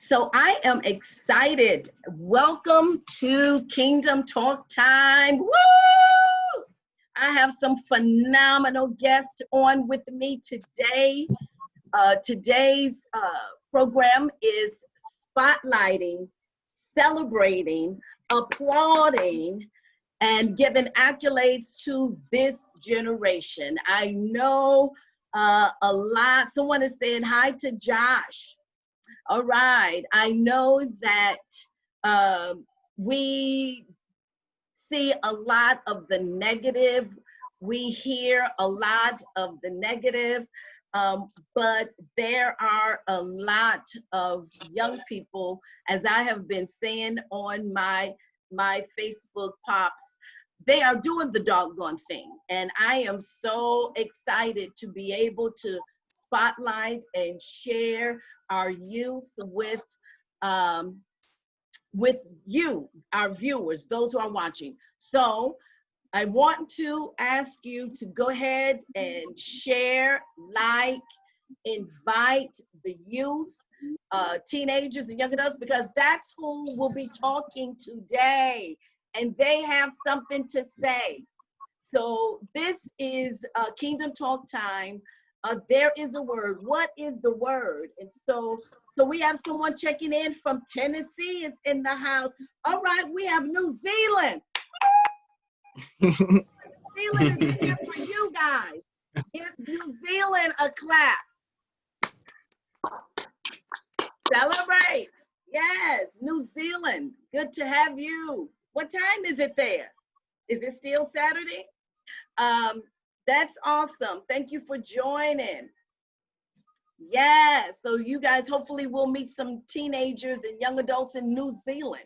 So I am excited. Welcome to Kingdom Talk Time. Woo! I have some phenomenal guests on with me today. Today's program is spotlighting, celebrating, applauding, and giving accolades to this generation. I know a lot. Someone is saying hi to Josh. All right. I know that we see a lot of the negative. We hear a lot of the negative, but there are a lot of young people, as I have been saying on my Facebook pops, they are doing the doggone thing. And I am so excited to be able to spotlight and share our youth with you, our viewers, those who are watching. So I want to ask you to go ahead and share, like, invite the youth, teenagers and young adults, because that's who we'll be talking today. And they have something to say. So this is Kingdom Talk Time. There is a word. What is the word? And so we have someone checking in from Tennessee is in the house. All right, we have New Zealand. New Zealand is here for you guys. Give New Zealand a clap. Celebrate. Yes, New Zealand. Good to have you. What time is it there? Is it still Saturday? That's awesome. Thank you for joining. Yeah, so you guys hopefully will meet some teenagers and young adults in New Zealand.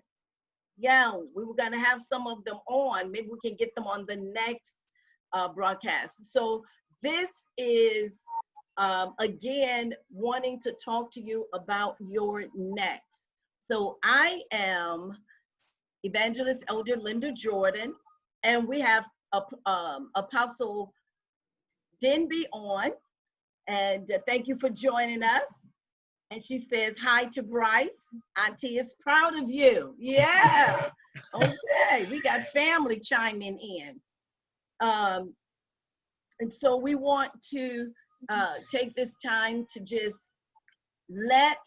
Yeah, we were gonna have some of them on. Maybe we can get them on the next broadcast. So this is, again, wanting to talk to you about your next. So I am Evangelist Elder Linda Jordan, and we have Apostle Denby on, and thank you for joining us. And she says hi to Bryce. Auntie is proud of you. Yeah. Okay, we got family chiming in. And so we want to take this time to just let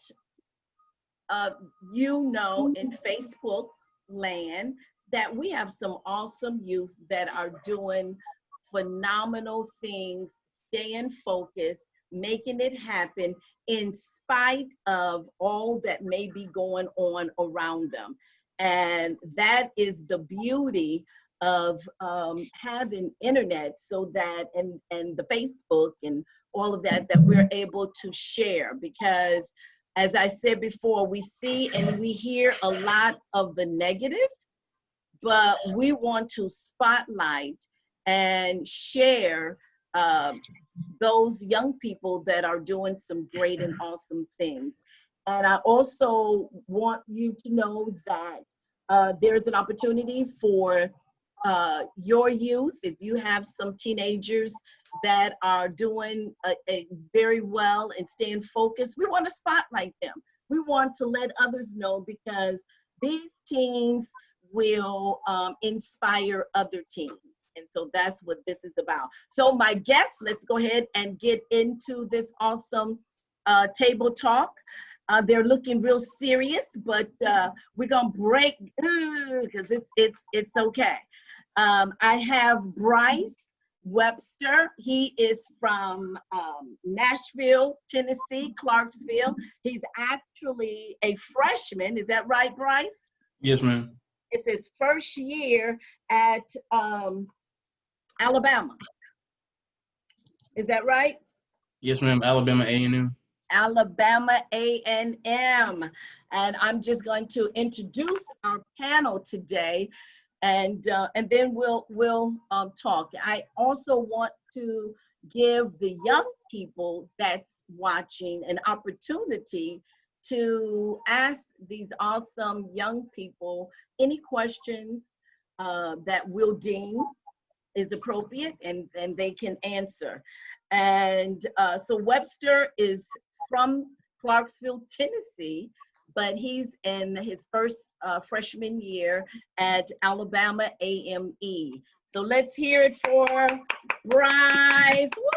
you know in Facebook land that we have some awesome youth that are doing phenomenal things, staying focused, making it happen in spite of all that may be going on around them. And that is the beauty of having internet, so that and the Facebook and all of that we're able to share, because as I said before, we see and we hear a lot of the negative, but we want to spotlight and share those young people that are doing some great and awesome things. And I also want you to know that there's an opportunity for your youth. If you have some teenagers that are doing a very well and staying focused, we want to spotlight them. We want to let others know, because these teens will inspire other teens. And so that's what this is about. So my guests, let's go ahead and get into this awesome table talk. They're looking real serious, but we're gonna break because it's okay. I have Bryce Webster. He is from Nashville, Tennessee, Clarksville. He's actually a freshman. Is that right, Bryce? Yes, ma'am. It's his first year at Alabama. Is that right? Yes, ma'am. Alabama A&M. Alabama A&M. And I'm just going to introduce our panel today, and then we'll talk. I also want to give the young people that's watching an opportunity to ask these awesome young people any questions that we'll deem is appropriate, and they can answer. And so Webster is from Clarksville, Tennessee, but he's in his first freshman year at Alabama AME. So let's hear it for Bryce. Woo!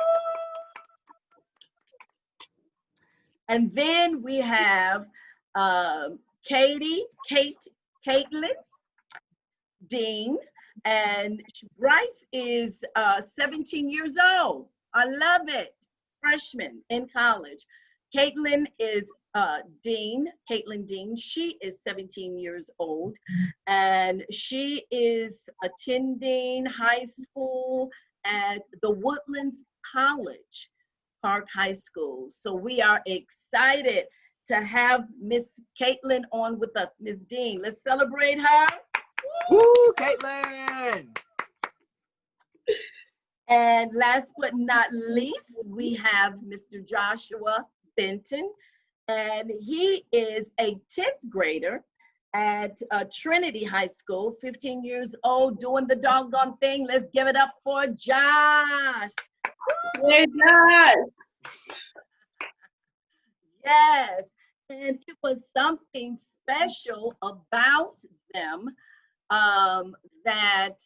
And then we have Caitlin Dean, and Bryce is 17 years old. I love it. Freshman in college. Caitlin is Caitlin Dean. She is 17 years old, and she is attending high school at the Woodlands College, Park High School. So we are excited to have Miss Caitlin on with us. Miss Dean, let's celebrate her. Woo, Caitlin! And last but not least, we have Mr. Joshua Benton, and he is a 10th grader at Trinity High School, 15 years old, doing the doggone thing. Let's give it up for Josh. Hey, Josh. Yes, and it was something special about them that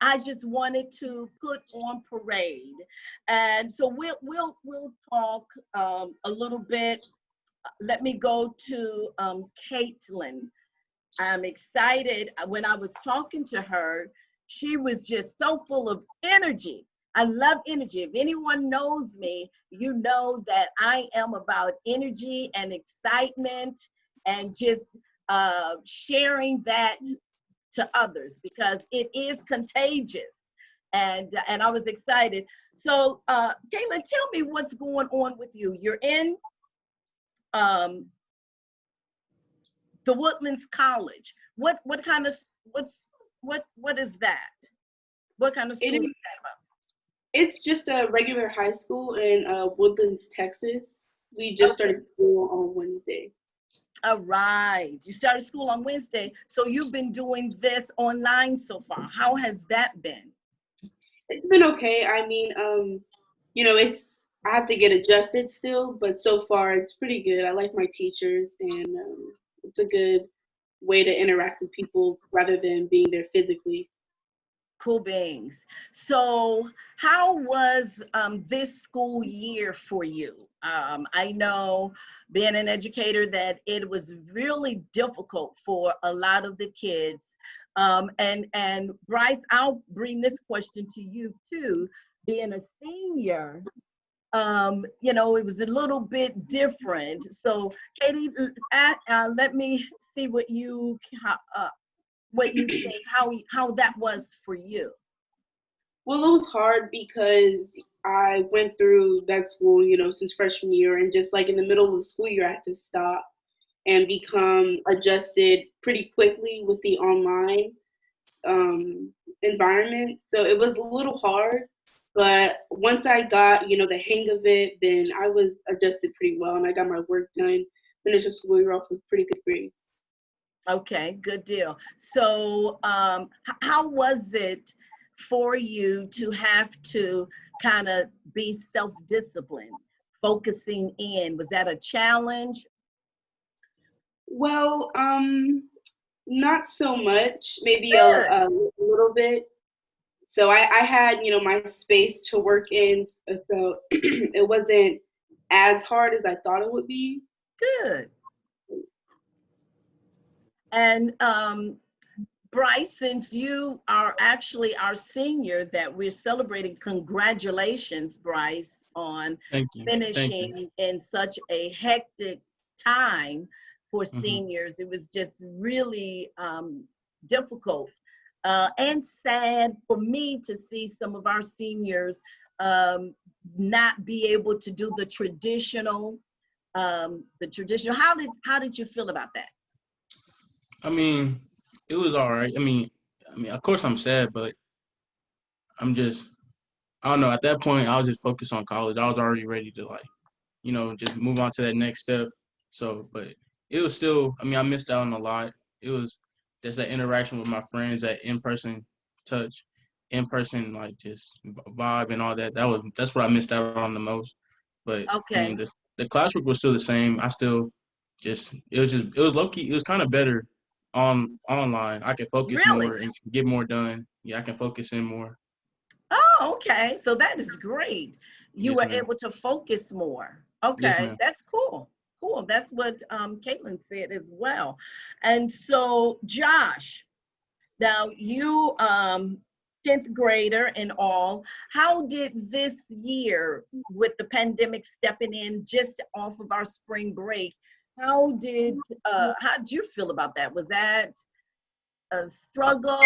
I just wanted to put on parade. And so we'll talk a little bit. Let me go to Caitlin. I'm excited. When I was talking to her, she was just so full of energy. I love energy. If anyone knows me, you know that I am about energy and excitement and just sharing that to others because it is contagious. And I was excited. So Caitlin, tell me what's going on with you. You're in the Woodlands College. What is that? What kind of school is that about? It's just a regular high school in Woodlands, Texas. We just started school on Wednesday. All right. You started school on Wednesday. So you've been doing this online so far. How has that been? It's been okay. I mean, I have to get adjusted still, but so far it's pretty good. I like my teachers, and it's a good way to interact with people rather than being there physically. Cool beings. So how was this school year for you? I know being an educator that it was really difficult for a lot of the kids. And Bryce, I'll bring this question to you too. Being a senior, it was a little bit different. So Katie, let me see what you think, how that was for you. Well, it was hard because I went through that school, since freshman year, and just like in the middle of the school year, I had to stop and become adjusted pretty quickly with the online environment. So it was a little hard, but once I got, the hang of it, then I was adjusted pretty well, and I got my work done, finished the school year off with pretty good grades. Okay, good deal. So how was it for you to have to kind of be self-disciplined, focusing in? Was that a challenge? Well, not so much, maybe Good. a little bit. So I had, my space to work in, so it wasn't as hard as I thought it would be. Good. And Bryce, since you are actually our senior that we're celebrating, congratulations, Bryce, on Thank you. finishing in such a hectic time for seniors. It was just really difficult and sad for me to see some of our seniors not be able to do the traditional. How did you feel about that? I mean, it was all right. I mean, of course I'm sad, but I don't know. At that point, I was just focused on college. I was already ready to just move on to that next step. So, but it was still, I missed out on a lot. It was just that interaction with my friends, that in-person touch, in-person, like just vibe and all that. That's what I missed out on the most. But Okay. the classwork was still the same. I still it was low key. It was kind of better online. I could focus Really? more and get more done. Yeah, I can focus in more. Oh, okay. So that is great. You Yes, were ma'am. able to focus more. Yes, Okay, ma'am. that's cool. Cool. That's what Caitlin said as well. And so, Josh, now you 10th grader and all, how did this year with the pandemic stepping in just off of our spring break, how did you feel about that? Was that a struggle?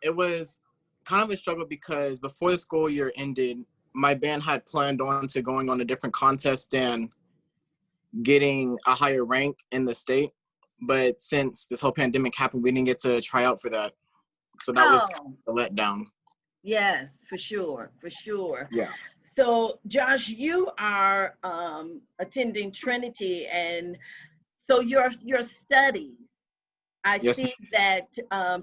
It was kind of a struggle because before the school year ended, my band had planned on to going on a different contest and getting a higher rank in the state. But since this whole pandemic happened, we didn't get to try out for that. So that was Oh, a letdown. yes, for sure, for sure. Yeah. So, Josh, you are attending Trinity, and so your studies. I Yes. see that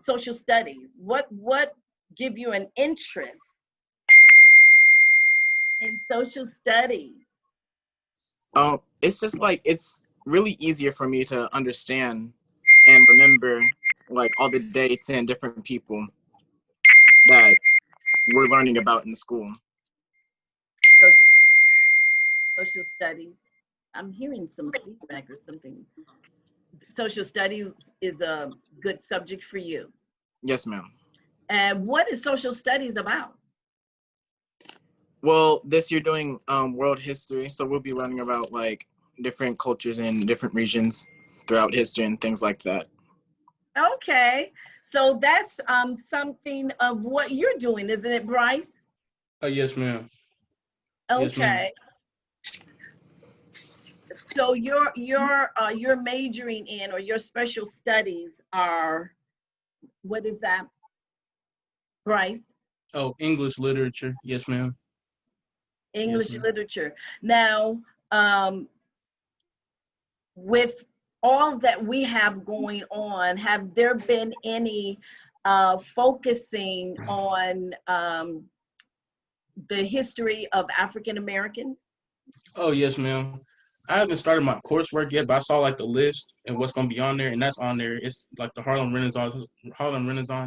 social studies. What give you an interest in social studies? It's just like it's really easier for me to understand and remember like all the dates and different people that we're learning about in school. Social social studies. I'm hearing some feedback or something. Social studies is a good subject for you. Yes, ma'am. And what is social studies about? Well, this year doing world history, so we'll be learning about like different cultures in different regions throughout history and things like that. Okay, so that's something of what you're doing, isn't it, Bryce? Oh, yes, ma'am. Yes, ma'am. Okay, so you're majoring in, or your special studies are, what is that, Bryce? Oh, English literature. Yes, ma'am. Yes, English ma'am. literature. Now, um, with all that we have going on, have there been any focusing on the history of African Americans? Oh, yes, ma'am. I haven't started my coursework yet, but I saw like the list and what's gonna be on there, and that's on there. It's like the Harlem Renaissance,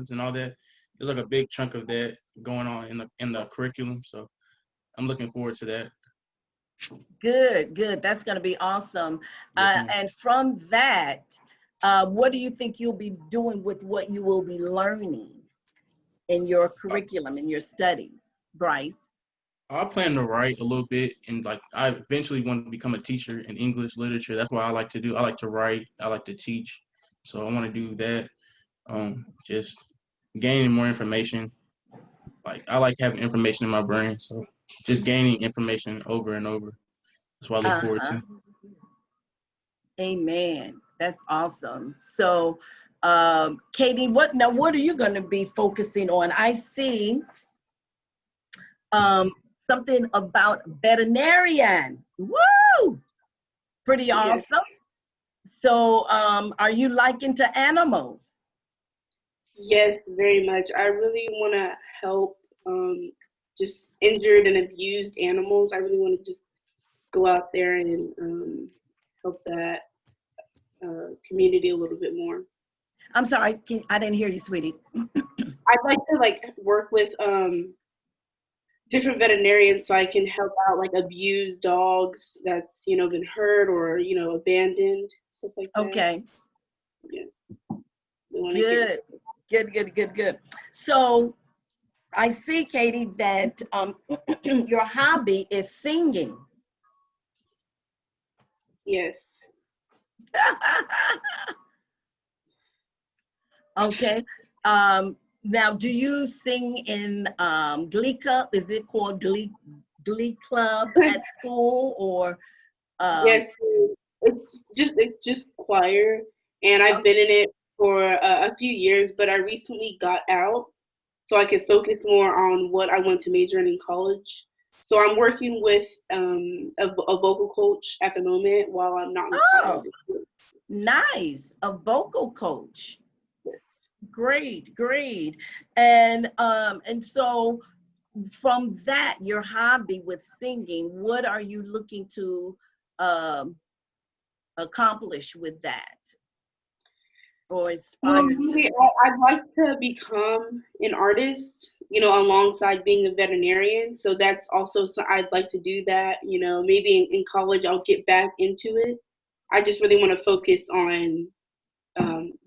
and all that. There's like a big chunk of that going on in the curriculum, so I'm looking forward to that. Good, good. That's going to be awesome. Yes, ma'am. And from that, what do you think you'll be doing with what you will be learning in your curriculum, in your studies, Bryce? I plan to write a little bit, and like I eventually want to become a teacher in English literature. That's what I like to do. I like to write. I like to teach. So I want to do that. Just gaining more information. Like I like having information in my brain. So just gaining information over and over. That's what I look forward Uh-huh. to. Amen. That's awesome. So, Katie, what are you going to be focusing on? I see something about veterinarian. Woo! Pretty Yes. awesome. So, are you liking to animals? Yes, very much. I really want to help just injured and abused animals. I really want to just go out there and help that community a little bit more. I'm sorry, I didn't hear you, sweetie. I'd like to like work with different veterinarians so I can help out like abused dogs that's been hurt or abandoned, stuff like that. Okay, Yes, we want to get into. good, good, good, good, good. So I see, Katie, that your hobby is singing. Yes. Okay. Now, do you sing in Glee Club? Is it called Glee Club at school, or? Yes, it's just choir, and I've Okay. been in it for a few years, but I recently got out so I could focus more on what I want to major in college. So I'm working with a vocal coach at the moment while I'm not in choir. Oh, nice. A vocal coach. Yes. Great, great. And so from that, your hobby with singing, what are you looking to um, accomplish with that or Well, aspire maybe to? I'd like to become an artist, alongside being a veterinarian. So that's also, so I'd like to do that. Maybe in college I'll get back into it. I just really want to focus on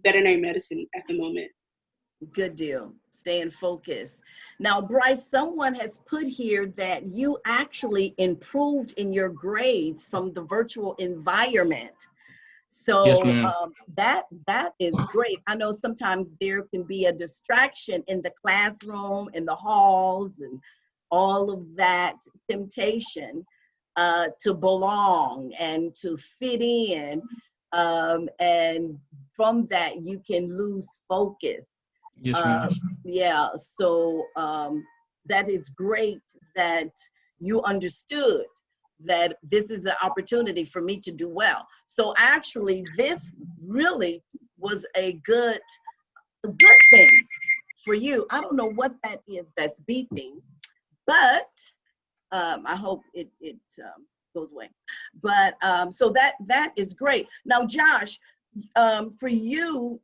veterinary medicine at the moment. Good deal. Staying focused. Now, Bryce, someone has put here that you actually improved in your grades from the virtual environment. Yes, So ma'am. that is great. I know sometimes there can be a distraction in the classroom, in the halls, and all of that temptation to belong and to fit in. And from that, you can lose focus. Yes, Uh, ma'am. yeah, so that is great that you understood that this is an opportunity for me to do well. So actually, this really was a good thing for you. I don't know what that is that's beeping, but I hope it goes away. But so that is great. Now, Josh, for you,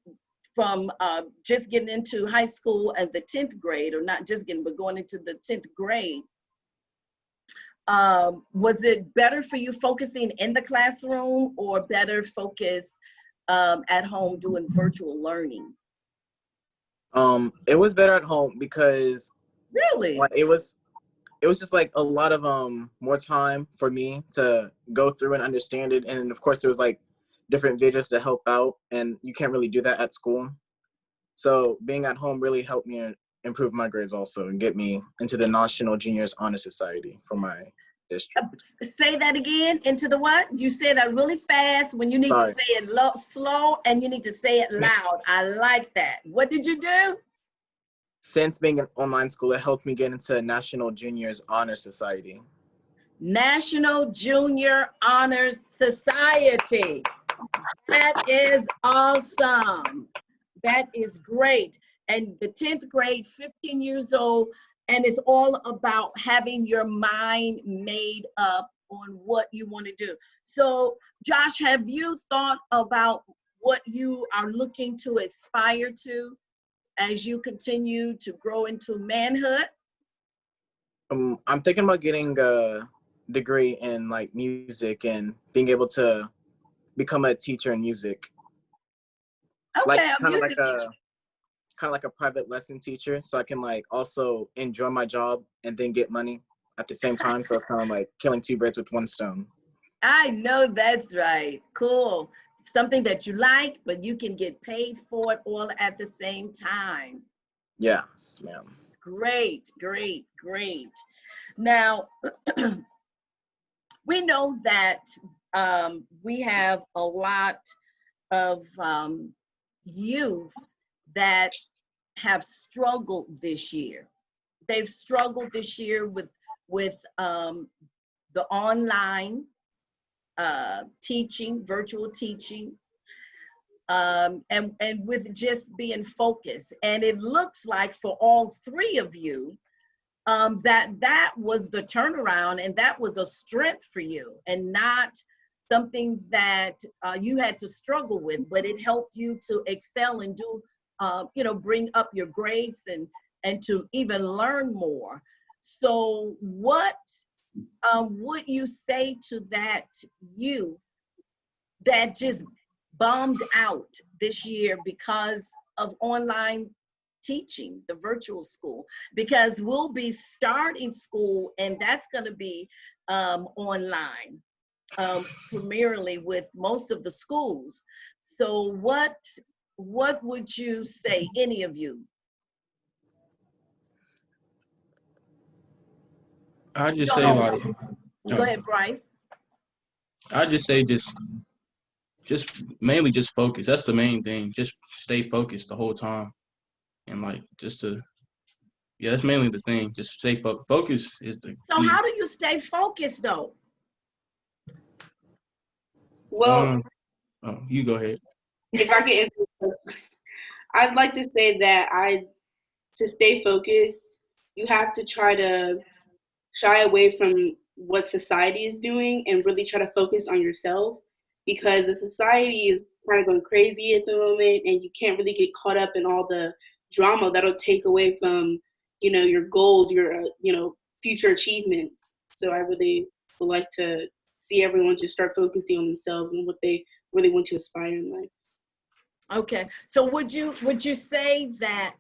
from just getting into high school and the 10th grade, or not just getting, but going into the 10th grade, was it better for you focusing in the classroom or better focus at home doing virtual learning? It was better at home because Really? like it was just like a lot of more time for me to go through and understand it, and of course there was like different videos to help out, and you can't really do that at school. So being at home really helped me improve my grades also and get me into the National Juniors Honor Society for my district. Say that again. Into the what? You say that really fast when you need to Sorry. say it slow, and you need to say it loud. I like that. What did you do? Since being an online school, it helped me get into National Juniors Honor Society. National Junior Honors Society. That is awesome. That is great. And the 10th grade, 15 years old, and it's all about having your mind made up on what you want to do. So, Josh, have you thought about what you are looking to aspire to as you continue to grow into manhood? I'm thinking about getting a degree in like music and being able to become a teacher in music, like Okay, a kind of like music teacher. a private lesson teacher, so I can like also enjoy my job and then get money at the same time. So it's kind of like killing two birds with one stone. I know that's right. Cool. Something that you like, but you can get paid for it all at the same time. Yes, ma'am. Great, great, great. Now, we know that we have a lot of youth that have struggled this year. They've struggled this year with the online teaching, virtual teaching, and with just being focused. And it looks like for all three of you, that was the turnaround, and that was a strength for you, and not something that you had to struggle with, but it helped you to excel and do, bring up your grades and to even learn more. So what would you say to that youth that just bombed out this year because of online teaching, the virtual school? Because we'll be starting school, and that's going to be online, primarily with most of the schools. So what would you say, any of you? I just Go say ahead, like, go ahead, Bryce. I just say just mainly just focus. That's the main thing. Just stay focused the whole time, and like just to yeah, that's mainly the thing. Just stay focused. Focus is the So key. how do you stay focused though? Well, Oh, you go ahead. if I can answer, I'd like to say that to stay focused, you have to try to shy away from what society is doing and really try to focus on yourself, because the society is kind of going crazy at the moment, and you can't really get caught up in all the drama that'll take away from, your goals, your, future achievements. So I really would like to see everyone just start focusing on themselves and what they really want to aspire in life. Okay, so would you say that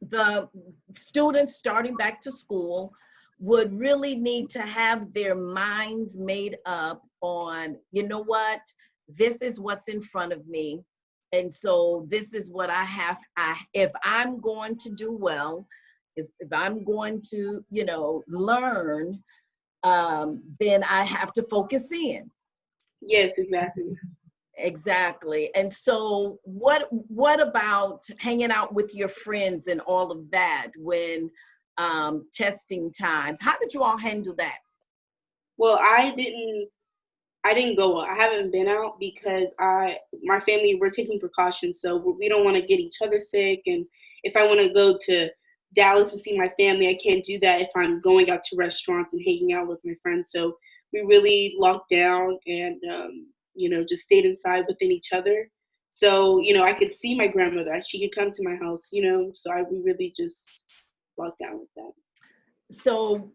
the students starting back to school would really need to have their minds made up on, you know what, this is what's in front of me, and so this is what if I'm going to do well, if I'm going to, learn, then I have to focus in. Yes, exactly. Exactly. And so what about hanging out with your friends and all of that when testing times? How did you all handle that? Well, I didn't go out. I haven't been out because my family, we're taking precautions, so we don't want to get each other sick. And if I want to go to Dallas and see my family, I can't do that if I'm going out to restaurants and hanging out with my friends. So we really locked down and just stayed inside within each other. So I could see my grandmother. She could come to my house. So we really just locked down with that. So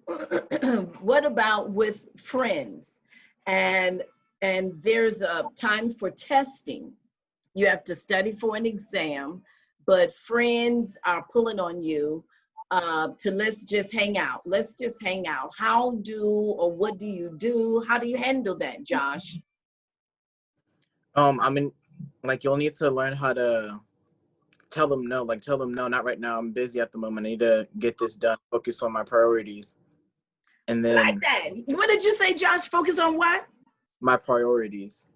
what about with friends? And there's a time for testing. You have to study for an exam, but friends are pulling on you to let's just hang out. Let's just hang out. What do you do? How do you handle that, Josh? I mean, like, you'll need to learn how to tell them no. Like, tell them no, not right now. I'm busy at the moment. I need to get this done. Focus on my priorities. And Like then that. What did you say, Josh? Focus on what? my priorities.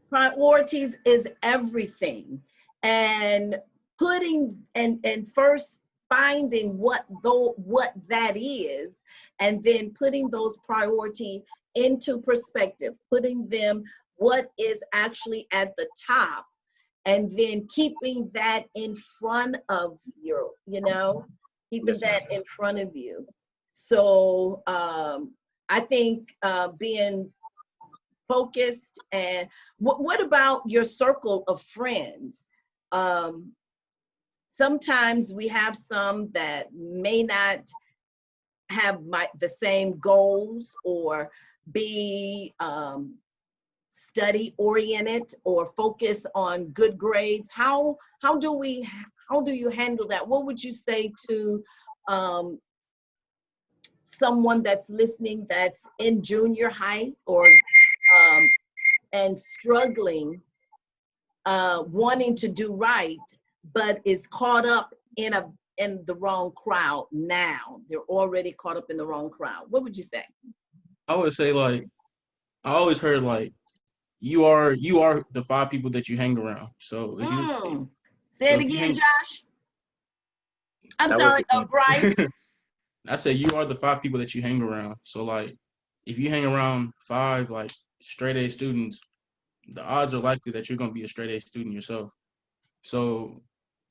Priorities is everything. And putting and first finding what that is, and then putting those priority into perspective, putting them what is actually at the top, and then keeping that in front of keeping Yes, ma'am. that in front of you. So I think being focused. And what about your circle of friends? Sometimes we have some that may not have the same goals or be study oriented or focus on good grades. How do you handle that? What would you say to someone that's listening that's in junior high or and struggling, wanting to do right, but is caught up in the wrong crowd now? They're already caught up in the wrong crowd. What would you say? I would say, like, I always heard, like, you are the 5 people that you hang around. So if you Say it again, Josh. I'm That was sorry, the Bryce. I say you are the 5 people that you hang around. So, like, if you hang around 5 like straight A students, the odds are likely that you're gonna be a straight A student yourself. So,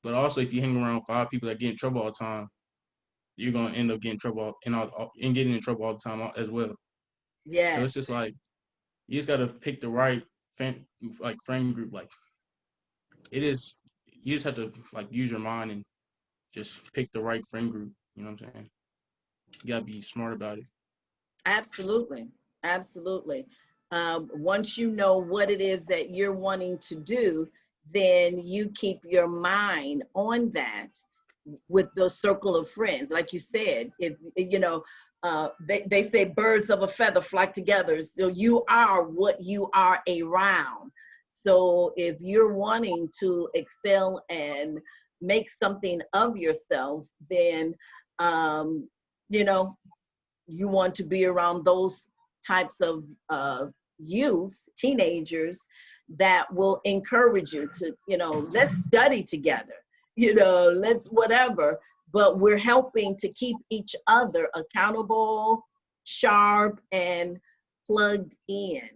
but also if you hang around 5 people that get in trouble all the time, you're gonna end up getting getting in trouble all the time as well. So Yes. it's just like you just gotta pick the right friend group. Like, it is, you just have to, like, use your mind and just pick the right friend group. You know what I'm saying? You gotta be smart about it. Absolutely. Absolutely. Once you know what it is that you're wanting to do, then you keep your mind on that with the circle of friends. Like you said, if they say birds of a feather flock together. So you are what you are around. So if you're wanting to excel and make something of yourselves, then you know you want to be around those types of youth, teenagers, that will encourage you to, let's study together, let's whatever, but we're helping to keep each other accountable, sharp, and plugged in,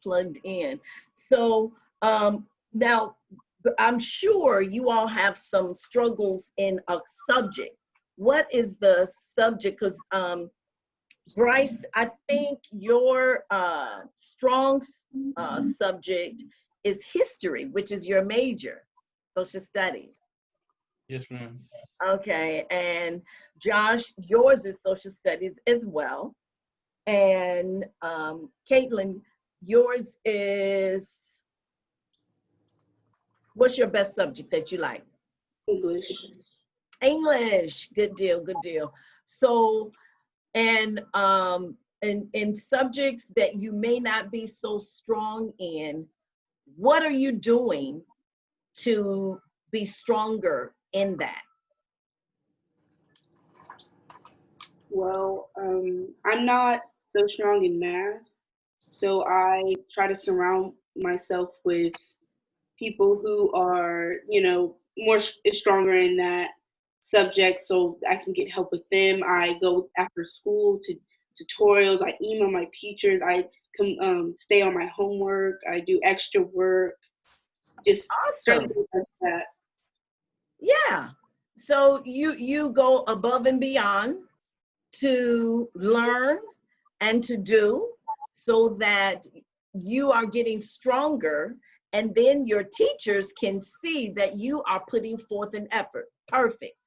plugged in. So now I'm sure you all have some struggles in a subject. What is the subject? Because Bryce, I think your strong subject is history, which is your major, social studies. Yes, ma'am. Okay, and Josh, yours is social studies as well. And Caitlin, yours is, what's your best subject that you like? English. English. Good deal, good deal. So, and in subjects that you may not be so strong in, what are you doing to be stronger in that? Well, I'm not so strong in math, so I try to surround myself with people who are, more stronger in that subject so I can get help with them. I go after school to tutorials. I email my teachers. I stay on my homework. I do extra work. Just certain Awesome. things like that. Yeah. So you go above and beyond to learn and to do so that you are getting stronger, and then your teachers can see that you are putting forth an effort. Perfect.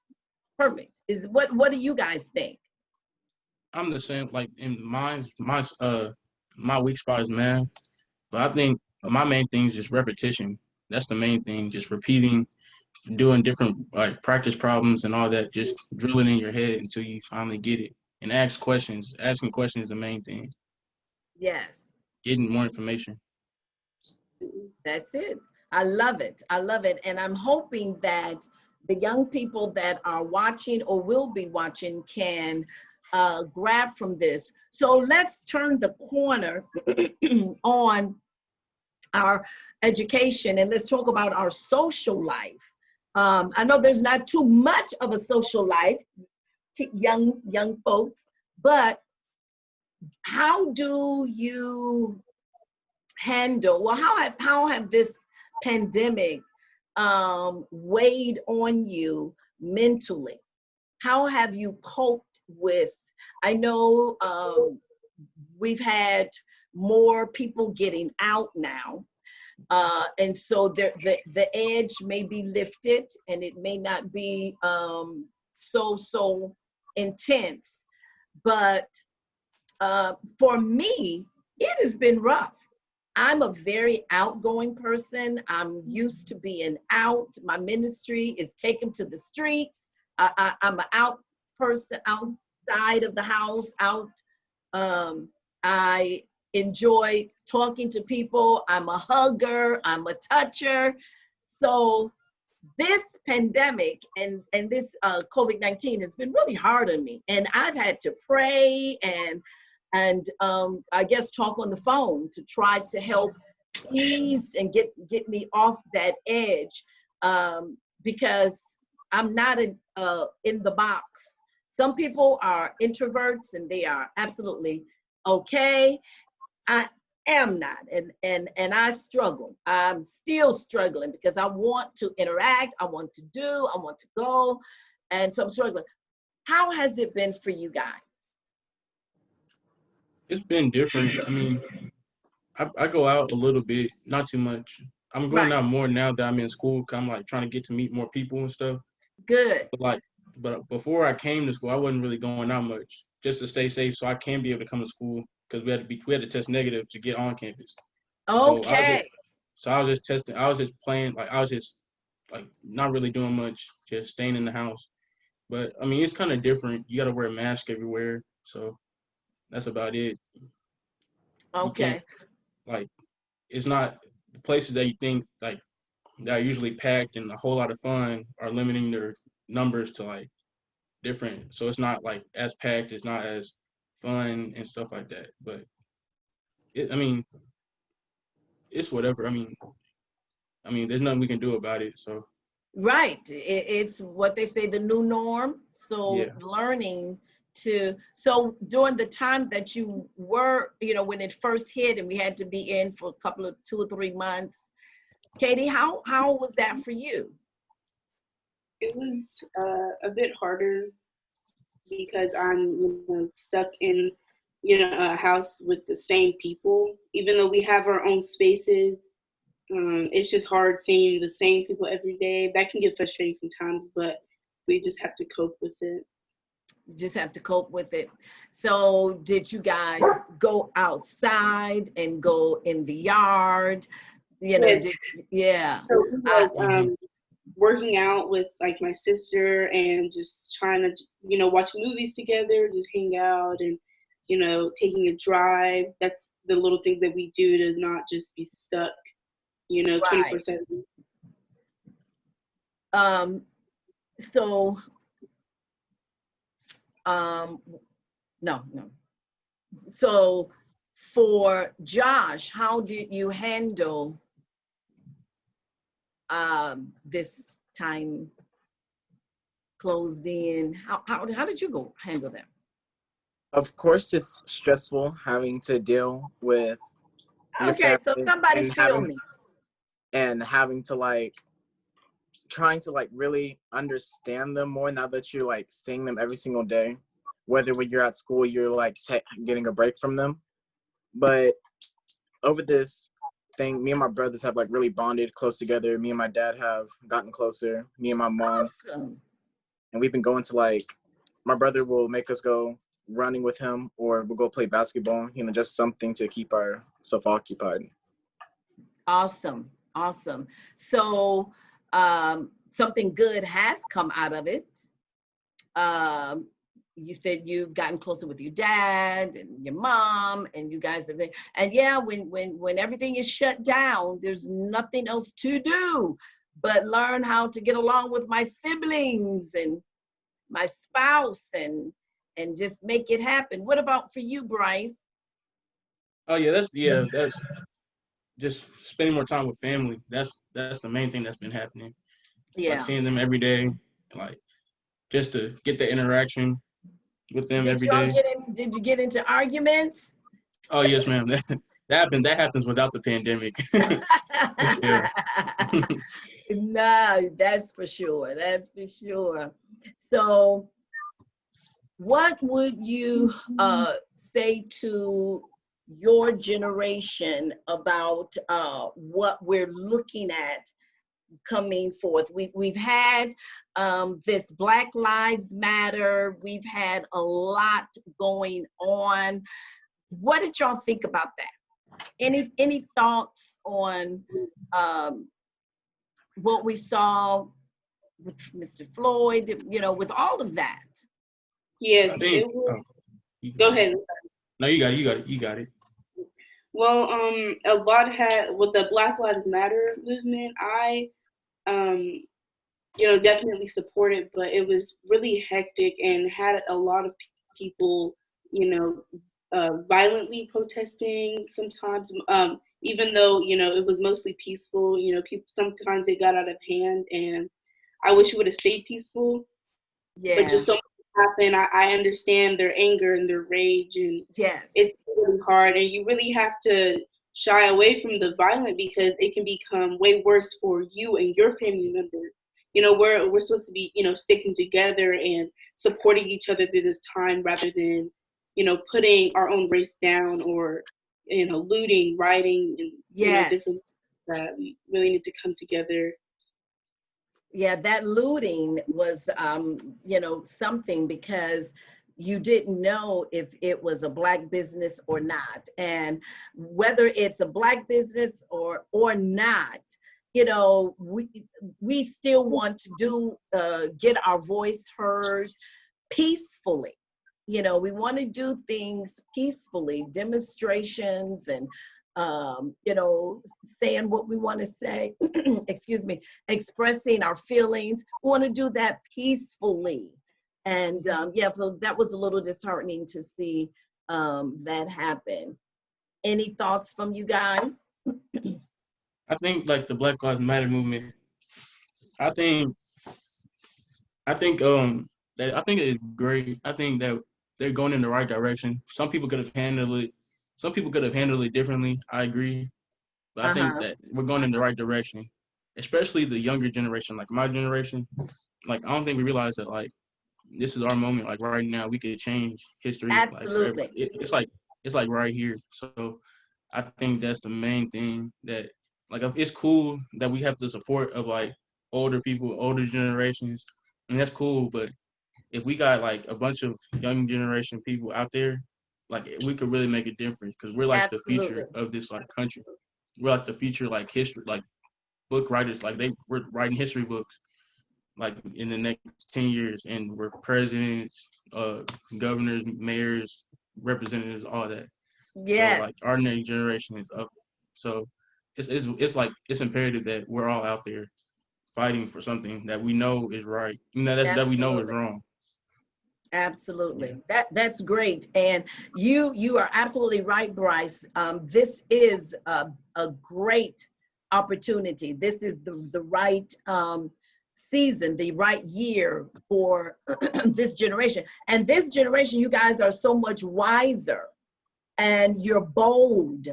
Perfect. Is what do you guys think? I'm the same. Like in my weak spot is math, but I think my main thing is just repetition. That's the main thing. Just repeating, doing different like practice problems and all that. Just drilling in your head until you finally get it. And ask questions. Asking questions is the main thing. Yes. Getting more information. That's it. I love it. I love it. And I'm hoping that the young people that are watching or will be watching can grab from this. So let's turn the corner on our education and let's talk about our social life. I know there's not too much of a social life to young folks, but how do you handle, well, how have this pandemic weighed on you mentally? How have you coped with, I know we've had more people getting out now, and so the edge may be lifted and it may not be so intense, but for me, it has been rough. I'm a very outgoing person. I'm used to being out. My ministry is taken to the streets. I'm an out person, outside of the house, out. I enjoy talking to people. I'm a hugger. I'm a toucher. So this pandemic and this COVID-19 has been really hard on me. And I've had to pray and I guess talk on the phone to try to help ease and get me off that edge, because I'm not in the box. Some people are introverts and they are absolutely okay. I am not, and I struggle. I'm still struggling because I want to interact, I want to do, I want to go, and so I'm struggling. How has it been for you guys? It's been different. I mean, I go out a little bit, not too much. I'm going Right. out more now that I'm in school. 'Cause I'm like trying to get to meet more people and stuff. Good. But before I came to school, I wasn't really going out much just to stay safe, so I can be able to come to school because we had to test negative to get on campus. So Okay. I was just testing. I was just playing. Like I was just like not really doing much, just staying in the house. But I mean, it's kind of different. You got to wear a mask everywhere, so that's about it. You can't Okay. like it's not the places that you think like that are usually packed and a whole lot of fun are limiting their numbers to like different. So it's not like as packed, it's not as fun and stuff like that. But I mean, it's whatever. I mean, there's nothing we can do about it. So Right. It's what they say, the new norm. So yeah, learning so during the time that you were, when it first hit and we had to be in for a couple of 2 or 3 months, Katie, how was that for you? It was a bit harder because I'm stuck in a house with the same people, even though we have our own spaces. It's just hard seeing the same people every day. That can get frustrating sometimes, but we just have to cope with it. Just have to cope with it. So did you guys go outside and go in the yard? Yes. Yeah. So we like Mhm. working out with like my sister and just trying to watch movies together, just hang out and taking a drive. That's the little things that we do to not just be stuck Right. 24/7. So um no. So for Josh, how did you handle this time closed in? How did you go handle that? Of course, it's stressful having to deal with your Okay, so family somebody and feel me. having to like trying to like really understand them more now that you're like seeing them every single day. Whether when you're at school, you're like getting a break from them. But over this thing, me and my brothers have like really bonded close together. Me and my dad have gotten closer. Me and my mom, Awesome. and we've been going to like my brother will make us go running with him, or we'll go play basketball. Just something to keep ourselves occupied. Awesome. Awesome. So something good has come out of it. Um, you said you've gotten closer with your dad and your mom, and you guys have been, and yeah, when everything is shut down, there's nothing else to do but learn how to get along with my siblings and my spouse and just make it happen. What about for you, Bryce? Oh that's just spending more time with family. That's the main thing that's been happening. Like Yeah. seeing them every day, like just to get the interaction with them Did every y'all day. did you get into arguments? Oh yes, ma'am. That happens without the pandemic. Yeah. No, that's for sure. That's for sure. So, what would you say to your generation about what we're looking at coming forth? We've had this Black Lives Matter. We've had a lot going on. What did y'all think about that? Any thoughts on um, what we saw with Mr. Floyd, with all of that? I Yes, think. it was. Oh, you Go got it. ahead. No, you got it. You got it. You got it. Well, a lot had with the Black Lives Matter movement. I, um, definitely support it, but it was really hectic and had a lot of people, you know, violently protesting sometimes. Even though it was mostly peaceful, people sometimes it got out of hand, and I wish it would have stayed peaceful. But Yeah. just so much happened. I understand their anger and their rage, and Yes. it's really hard. And you really have to shy away from the violent because it can become way worse for you and your family members. We're supposed to be sticking together and supporting each other through this time rather than putting our own race down or looting, rioting, and different Yes. that we really need to come together. Yeah, that looting was, something because you didn't know if it was a Black business or not. And whether it's a Black business or not, we still want to get our voice heard peacefully. We want to do things peacefully, demonstrations and saying what we want to say, excuse me, expressing our feelings. We want to do that peacefully. And so that was a little disheartening to see that happen. Any thoughts from you guys? I think like the Black Lives Matter movement. I think I think it's great. I think that they're going in the right direction. Some people could have handled it. Some people could have handled it differently. I agree, but I think Uh-huh. that we're going in the right direction. Especially the younger generation, like my generation. Like I don't think we realize that like this is our moment. Like right now, we could change history like forever. Absolutely. It's like right here. So I think that's the main thing that like it's cool that we have the support of like older people, older generations, and that's cool. But if we got like a bunch of young generation people out there, like we could really make a difference because we're like the Absolutely. future of this like country. We're like the future like history like book writers. Like we're writing history books like in the next 10 years, and we're presidents, governors, mayors, representatives, all that. So like Yes. our next generation is up. So it's like it's imperative that we're all out there fighting for something that we know is right. That we know is Absolutely. wrong. Yeah. Absolutely. That's great. And you are absolutely right, Bryce. This is a great opportunity. This is the right season, the right year for this generation. And this generation, you guys are so much wiser, and you're bold,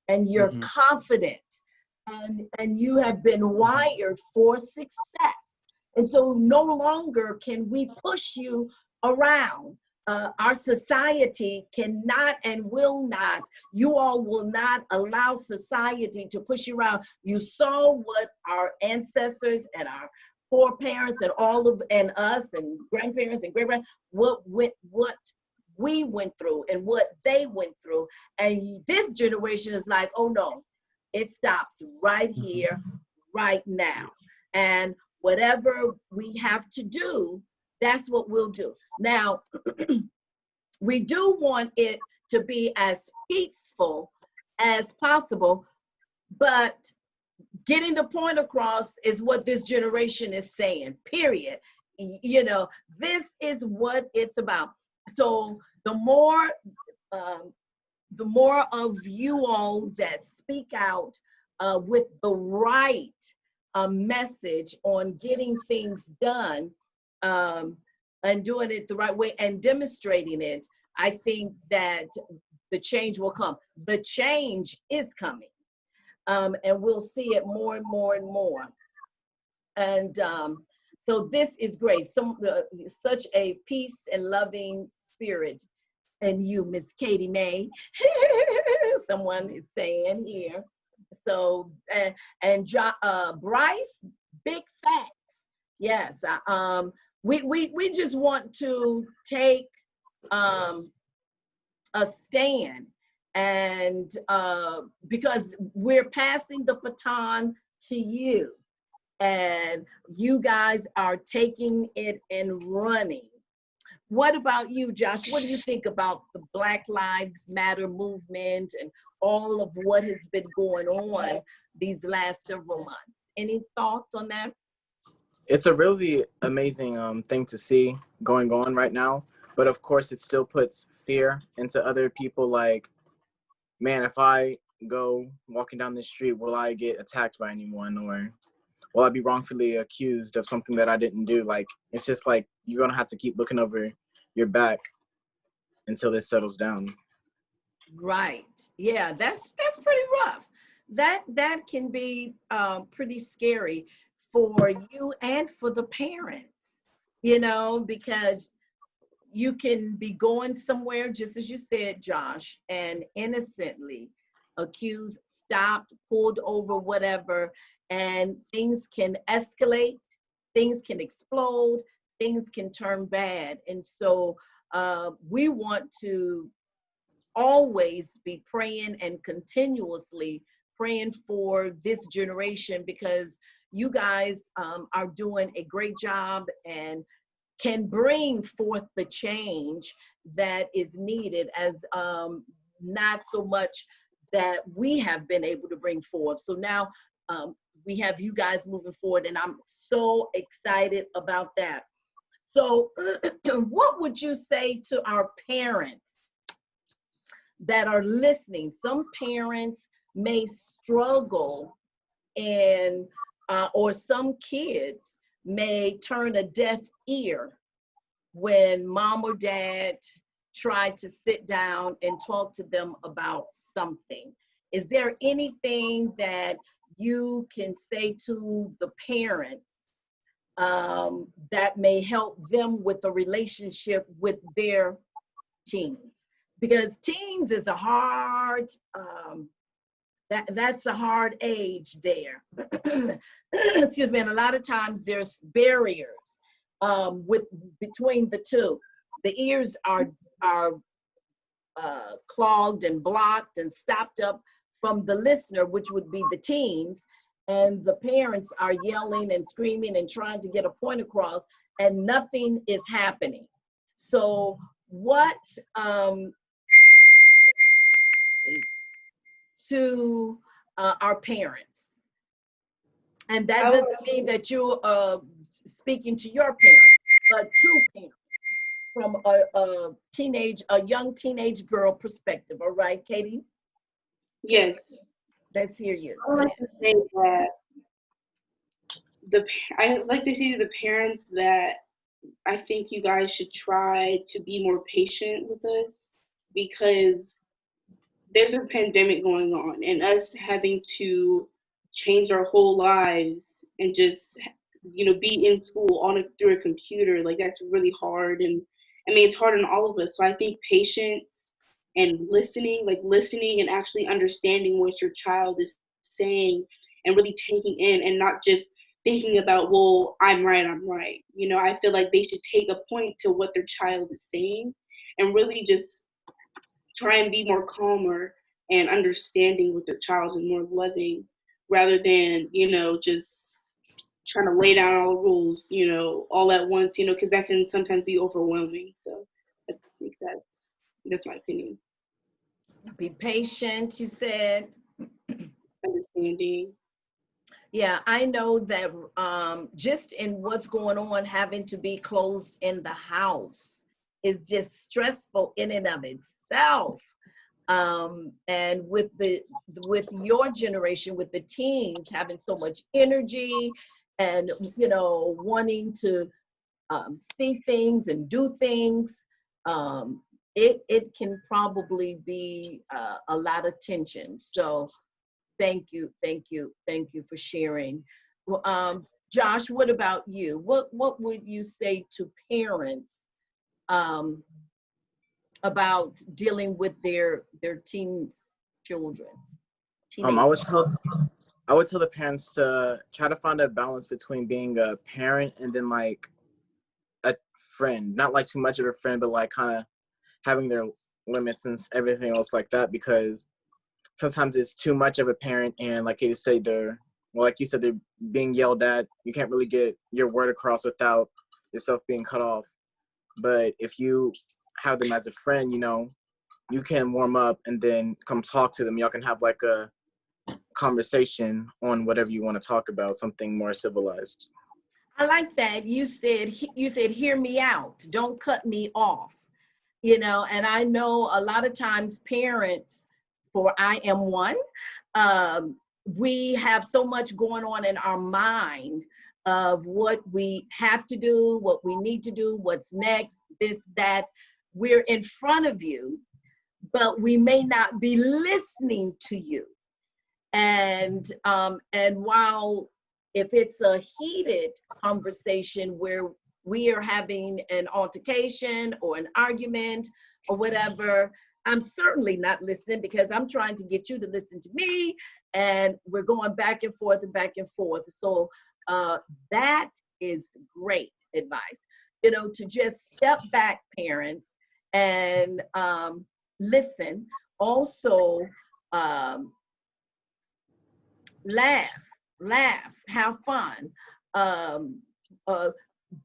and you're Mm-hmm. confident, and you have been wired for success. And so no longer can we push you around. Our society cannot and will not, you all will not allow society to push you around. You saw what our ancestors and our foreparents and all of, and us and grandparents and great grandparents, what we went through and what they went through. And this generation is like, oh no, it stops right here, right now. And whatever we have to do, that's what we'll do. Now, we do want it to be as peaceful as possible, but getting the point across is what this generation is saying, period. You know, this is what it's about. So the more of you all that speak out with the right message on getting things done, and doing it the right way and demonstrating it, I think that the change will come. The change is coming, and we'll see it more and more and more. And so this is great. Such a peace and loving spirit. And you, Miss Katie May, someone is saying here. So, Bryce, big facts. Yes, we just want to take a stand, and because we're passing the baton to you, and you guys are taking it and running. What about you, Josh? What do you think about the Black Lives Matter movement and all of what has been going on these last several months? Any thoughts on that? It's a really amazing thing to see going on right now. But of course, it still puts fear into other people. Like, man, if I go walking down the street, will I get attacked by anyone? Or will I be wrongfully accused of something that I didn't do? Like, it's just like you're going to have to keep looking over your back until this settles down. Right. Yeah, that's pretty rough. That can be pretty scary for you and for the parents, you know, because you can be going somewhere, just as you said, Josh, and innocently accused, stopped, pulled over, whatever, and things can escalate, things can explode, things can turn bad. And so we want to always be praying and continuously praying for this generation, because you guys are doing a great job and can bring forth the change that is needed, as not so much that we have been able to bring forth. So now we have you guys moving forward, and I'm so excited about that. So what would you say to our parents that are listening? Some parents may struggle, and or some kids may turn a deaf ear when mom or dad try to sit down and talk to them about something. Is there anything that you can say to the parents that may help them with the relationship with their teens. Because teens is a hard, that's a hard age there. Excuse me. And a lot of times there's barriers between the two. The ears are clogged and blocked and stopped up from the listener, which would be the teens, and the parents are yelling and screaming and trying to get a point across, and nothing is happening. So what to our parents? And that doesn't mean that you speaking to your parents, but to parents from a young teenage girl perspective. All right, Katie? Yes. Let's hear you. I would like to say that I like to see the parents that I think you guys should try to be more patient with us, because there's a pandemic going on, and us having to change our whole lives and just be in school through a computer, like that's really hard. And I mean, it's hard on all of us. So I think patience and listening and actually understanding what your child is saying and really taking in, and not just thinking about, well, I'm right. I feel like they should take a point to what their child is saying and really just try and be more calmer and understanding with their child and more loving, rather than, just trying to lay down all the rules, all at once, because that can sometimes be overwhelming. So I think that's my opinion. Be patient, you said. Understanding. Yeah, I know that just in what's going on, having to be closed in the house is just stressful in and of itself. And with your generation, with the teens having so much energy and wanting to see things and do things, it can probably be a lot of tension. So thank you for sharing. Josh, what about you? What would you say to parents about dealing with their teens children? I would tell the parents to try to find a balance between being a parent and then like a friend, not like too much of a friend, but like kind of having their limits and everything else like that, because sometimes it's too much of a parent, and like you said, they're being yelled at. You can't really get your word across without yourself being cut off. But if you have them as a friend, you can warm up and then come talk to them. Y'all can have like a conversation on whatever you want to talk about, something more civilized. I like that. You said, hear me out. Don't cut me off. And I know a lot of times parents, for I am one, we have so much going on in our mind of what we have to do, what we need to do, what's next, this, that. We're in front of you, but we may not be listening to you. And while if it's a heated conversation where we are having an altercation or an argument or whatever, I'm certainly not listening, because I'm trying to get you to listen to me, and we're going back and forth and back and forth. So that is great advice, to just step back, parents, and listen. Also, laugh, have fun.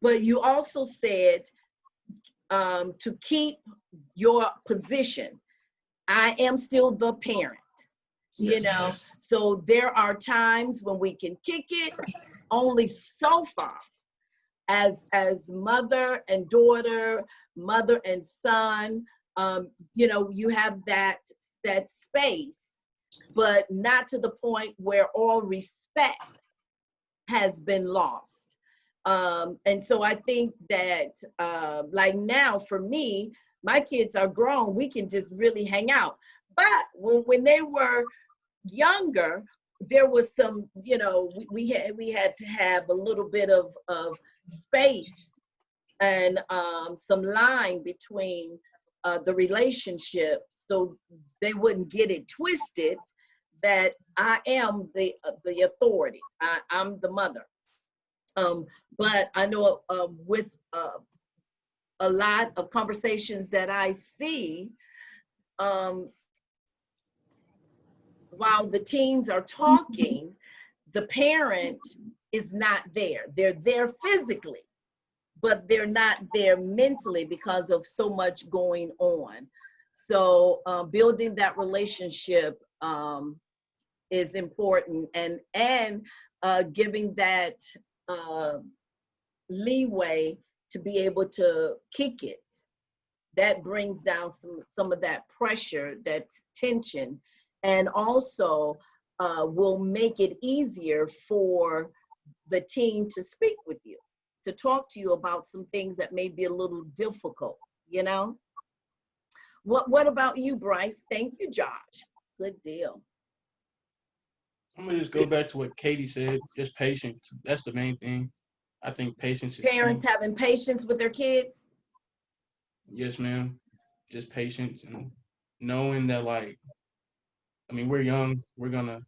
But you also said to keep your position. I am still the parent, Yes. So there are times when we can kick it only so far as mother and daughter, mother and son. You have that space, but not to the point where all respect has been lost. And so I think that like now for me, my kids are grown, we can just really hang out. But when they were younger, there was some, you know, we had to have a little bit of space and some line between the relationship, so they wouldn't get it twisted that I am the authority. I'm the mother. But I know with a lot of conversations that I see, while the teens are talking, the parent is not there. They're there physically, but they're not there mentally because of so much going on. So building that relationship is important, and giving that leeway to be able to kick it. That brings down some of that pressure, that tension, and also will make it easier for the teen to speak with you, to talk to you about some things that may be a little difficult, you know? What about you, Bryce? Thank you, Josh. Good deal. I'm gonna just go back to what Katie said. Just patience. That's the main thing. I think patience is key. Parents having patience with their kids? Yes, ma'am. Just patience and knowing that, like, I mean, we're young. We're gonna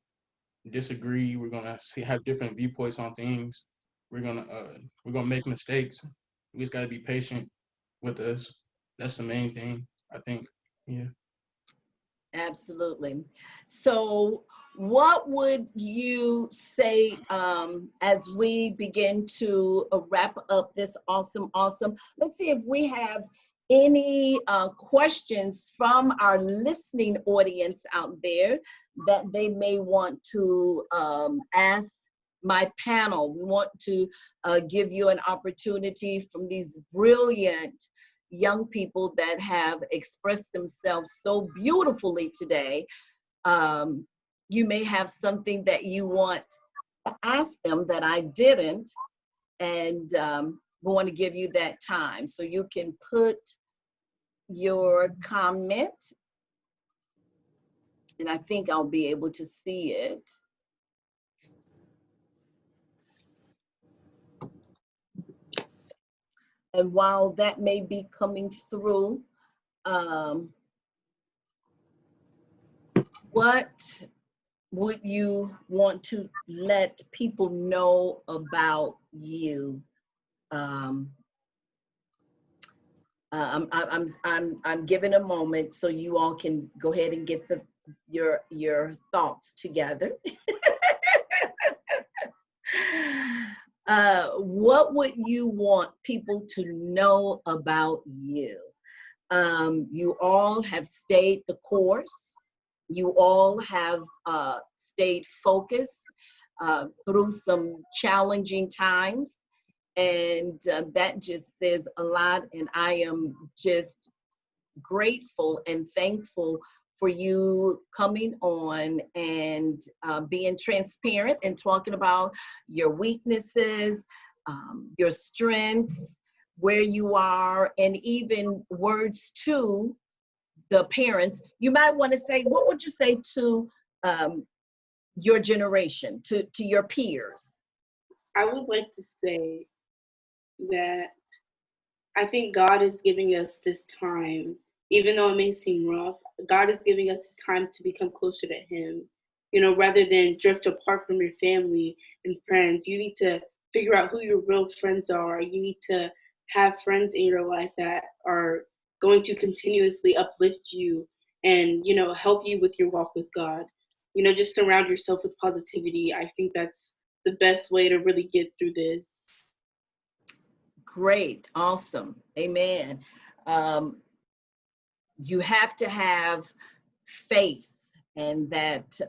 disagree. We're gonna have different viewpoints on things. We're gonna make mistakes. We just gotta be patient with us. That's the main thing, I think. Yeah. Absolutely. So what would you say as we begin to wrap up this awesome, let's see if we have any questions from our listening audience out there that they may want to ask my panel. We want to give you an opportunity from these brilliant young people that have expressed themselves so beautifully today. You may have something that you want to ask them that I didn't, and we want to give you that time. So you can put your comment, and I think I'll be able to see it. And while that may be coming through, what would you want to let people know about you? I'm giving a moment so you all can go ahead and get your thoughts together. What would you want people to know about you? You all have stayed the course. You all have stayed focused through some challenging times. And that just says a lot. And I am just grateful and thankful for you coming on and being transparent and talking about your weaknesses, your strengths, where you are, and even words to the parents. You might want to say, what would you say to your generation, to your peers? I would like to say that I think God is giving us this time, even though it may seem rough, God is giving us this time to become closer to Him. You know, rather than drift apart from your family and friends, you need to figure out who your real friends are. You need to have friends in your life that are going to continuously uplift you and, you know, help you with your walk with God. You know, just surround yourself with positivity. I think that's the best way to really get through this. Great, awesome, amen. You have to have faith and that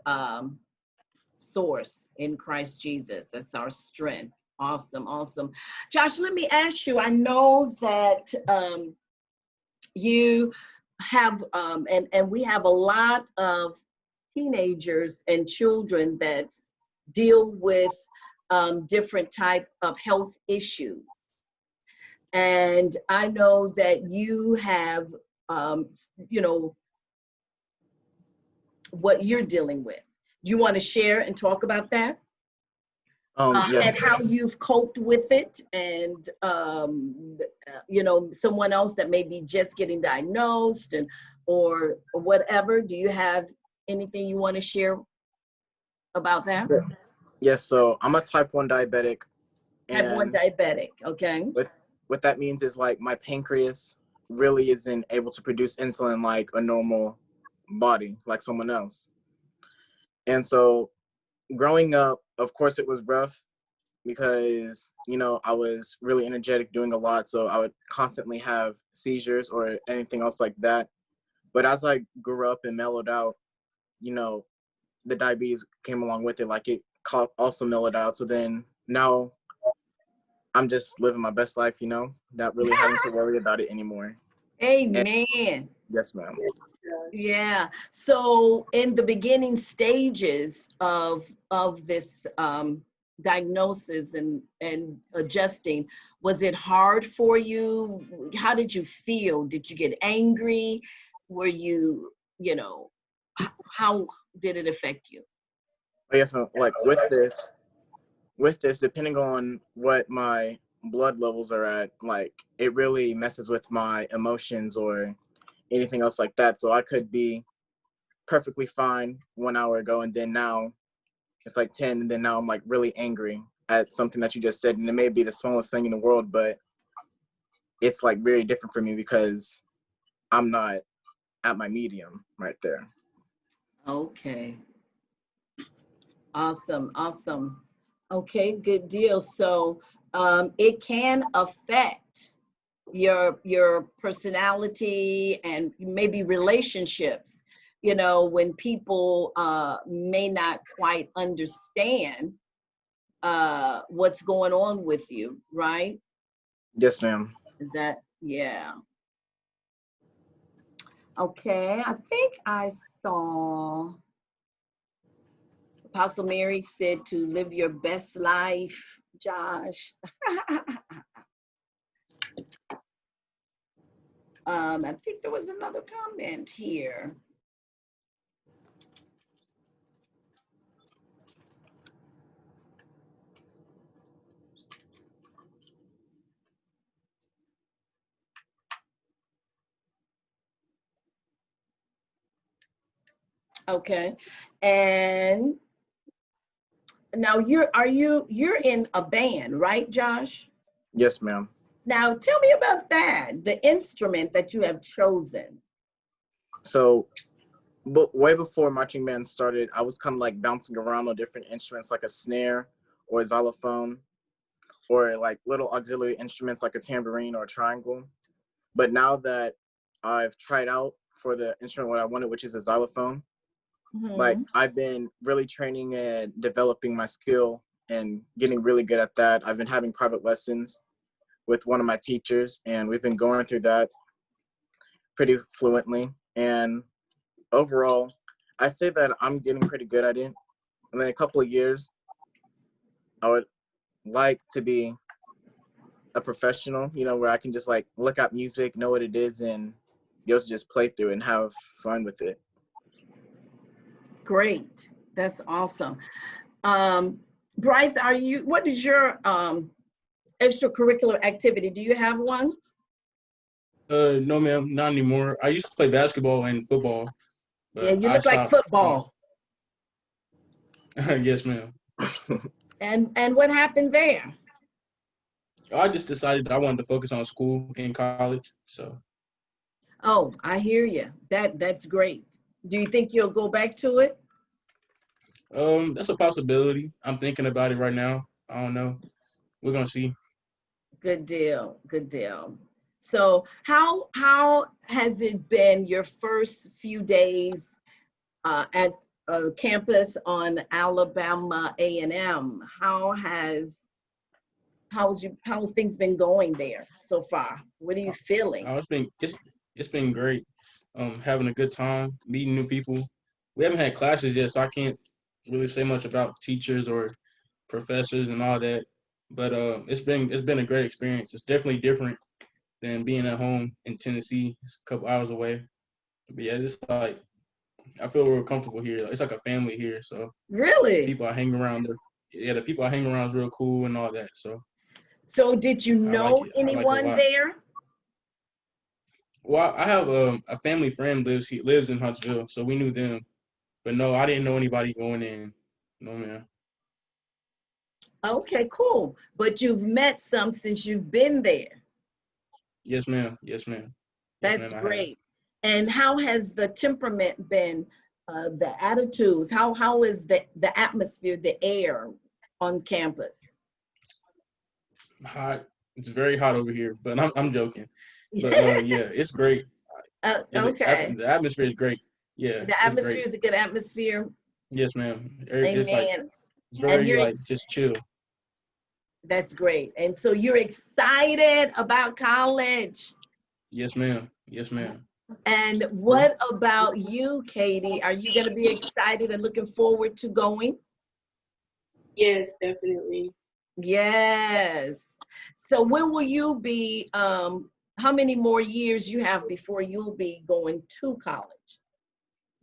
source in Christ Jesus. That's our strength. Awesome, awesome. Josh, let me ask you, I know that you have, and we have a lot of teenagers and children that deal with different type of health issues. And I know that you have, you know, what you're dealing with. Do you want to share and talk about that? Yes. And how you've coped with it, and you know, someone else that may be just getting diagnosed, and or whatever. Do you have anything you want to share about that? Yes, so I'm a type 1 diabetic, Type 1 and diabetic, okay. what that means is like my pancreas really isn't able to produce insulin like a normal body, like someone else. And so growing up, of course, it was rough because, you know, I was really energetic, doing a lot. So I would constantly have seizures or anything else like that. But as I grew up and mellowed out, you know, the diabetes came along with it. Like it also mellowed out. So then now I'm just living my best life, you know, not really having to worry about it anymore. And Amen. yes, ma'am. Yeah. So in the beginning stages of this diagnosis and adjusting, was it hard for you? How did you feel? Did you get angry? Were you, you know, how did it affect you? But yes, so like with this, depending on what my blood levels are at, like it really messes with my emotions or anything else like that. So I could be perfectly fine 1 hour ago, and then now it's like 10, and then now I'm like really angry at something that you just said, and it may be the smallest thing in the world, but it's like very different for me because I'm not at my medium right there. Okay. Awesome. Awesome. Okay, good deal. So it can affect your personality and maybe relationships, you know, when people may not quite understand what's going on with you, right? Yes, ma'am. Is that, yeah. Okay, I think I saw Apostle Mary said to live your best life, Josh. I think there was another comment here. Okay, and now you're in a band, right, Josh? Yes, ma'am. Now tell me about that, the instrument that you have chosen. So but way before marching band started, I was kind of like bouncing around on different instruments like a snare or a xylophone or like little auxiliary instruments like a tambourine or a triangle. But now that I've tried out for the instrument what I wanted, which is a xylophone, like Mm-hmm. I've been really training and developing my skill and getting really good at that. I've been having private lessons with one of my teachers, and we've been going through that pretty fluently. And overall, I say that I'm getting pretty good at it. And in a couple of years, I would like to be a professional, you know, where I can just like look up music, know what it is, and be able to just play through it and have fun with it. Great, that's awesome. Bryce, what is your extracurricular activity? Do you have one? No, ma'am, not anymore. I used to play basketball and football, Yeah, but you I look like stopped. football. Yes, ma'am. And what happened there? I just decided I wanted to focus on school in college. So, Oh, I hear you. That's great. Do you think you'll go back to it? that's a possibility. I'm thinking about it right now. I don't know. We're gonna see. Good deal. Good deal. So how has it been your first few days at campus on Alabama A&M? How's things been going there so far? What are you feeling? It's been great. Having a good time, meeting new people. We haven't had classes yet, so I can't really say much about teachers or professors and all that. But it's been a great experience. It's definitely different than being at home in Tennessee. It's a couple hours away. But yeah, it's like I feel real comfortable here. It's like a family here. So Really? people I hang around, the people I hang around is real cool and all that. So did you I like know it. I like it a anyone lot. there? Well, I have a family friend he lives in Huntsville, so we knew them. But no, I didn't know anybody going in. No, man. Okay, cool. But you've met some since you've been there. Yes, ma'am. Yes, ma'am. Yes, That's ma'am, I have. great. And how has the temperament been, the attitudes? How is the atmosphere, the air on campus? Hot. It's very hot over here, but I'm joking. But yeah, it's great. Yeah, Okay. the atmosphere is great. Yeah, The it's atmosphere great. is a good atmosphere. Yes, ma'am. Amen. It's And very like just chill. that's great. And so you're excited about college. Yes, ma'am. Yes, ma'am. And what about you, Katie? Are you going to be excited and looking forward to going? Yes, definitely. Yes. So when will you be, how many more years you have before you'll be going to college?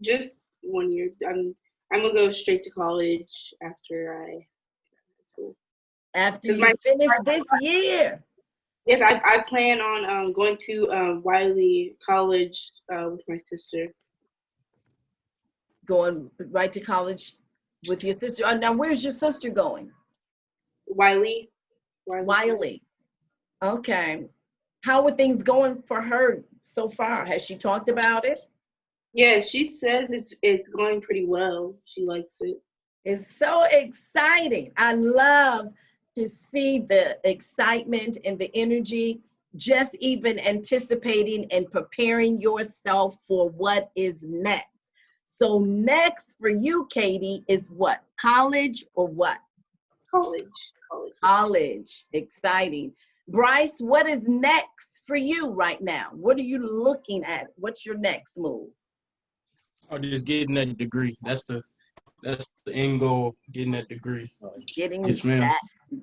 Just 1 year. I'm gonna go straight to college after I school. After Because you finish this year? yes, I plan on going to Wiley College with my sister. Going right to college with your sister. Now, where's your sister going? Wiley. Wiley. Okay. How are things going for her so far? Has she talked about it? Yeah, she says it's going pretty well. She likes it. It's so exciting. I love to see the excitement and the energy, just even anticipating and preparing yourself for what is next. So next for you, Katie, is what? College or what? College. College. Exciting. Bryce, what is next for you right now? What are you looking at? What's your next move? Or just getting that degree. That's the end goal. Getting that degree. Getting Yes, ma'am.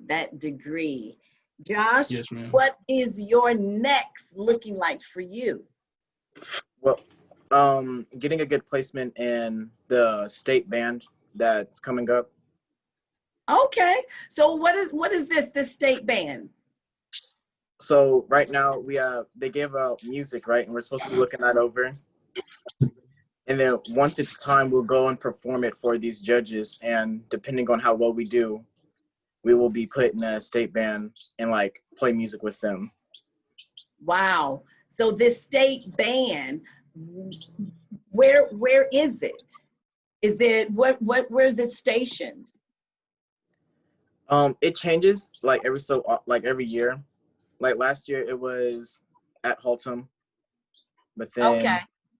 that degree. Josh, Yes, ma'am. what is your next looking like for you? Well, getting a good placement in the state band that's coming up. Okay, so what is this state band? So right now they gave out music, right? And we're supposed to be looking that over. And then once it's time, we'll go and perform it for these judges. And depending on how well we do, we will be put in a state band and like play music with them. Wow. So this state band, where is it? Is it where's it stationed? It changes like every year. Like last year it was at Haltom, but then Okay.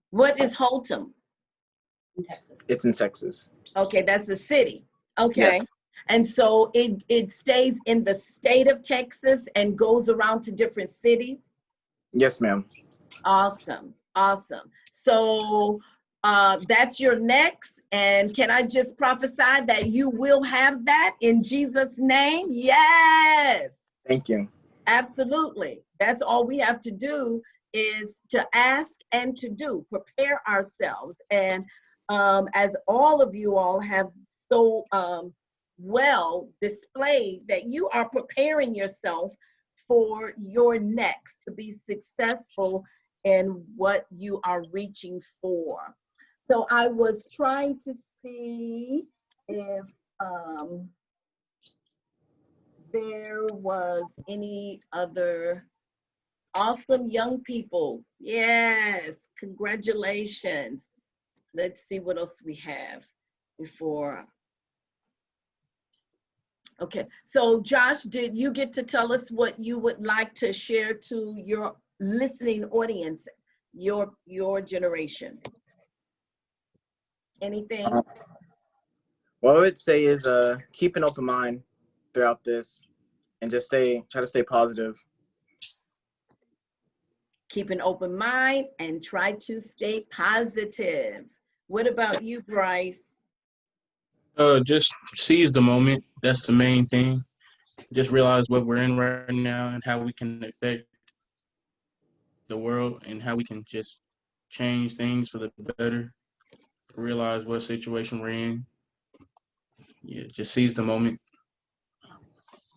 What is Holtom? In Texas. it's in Texas. Okay, that's the city. Okay. Yes. And so it stays in the state of Texas and goes around to different cities? Yes, ma'am. Awesome. Awesome. So that's your next. And can I just prophesy that you will have that in Jesus' name? Yes. Thank you. Absolutely. That's all we have to do is to ask and to do, prepare ourselves. And as all of you all have so well displayed that you are preparing yourself for your next to be successful in what you are reaching for. So I was trying to see if there was any other awesome young people. Yes, congratulations. Let's see what else we have before. Okay, so Josh, did you get to tell us what you would like to share to your listening audience, your generation? Anything? What I would say is keep an open mind throughout this and just try to stay positive. Keep an open mind and try to stay positive. What about you, Bryce? Just seize the moment. That's the main thing. Just realize what we're in right now and how we can affect the world and how we can just change things for the better. realize what situation we're in. Yeah, just seize the moment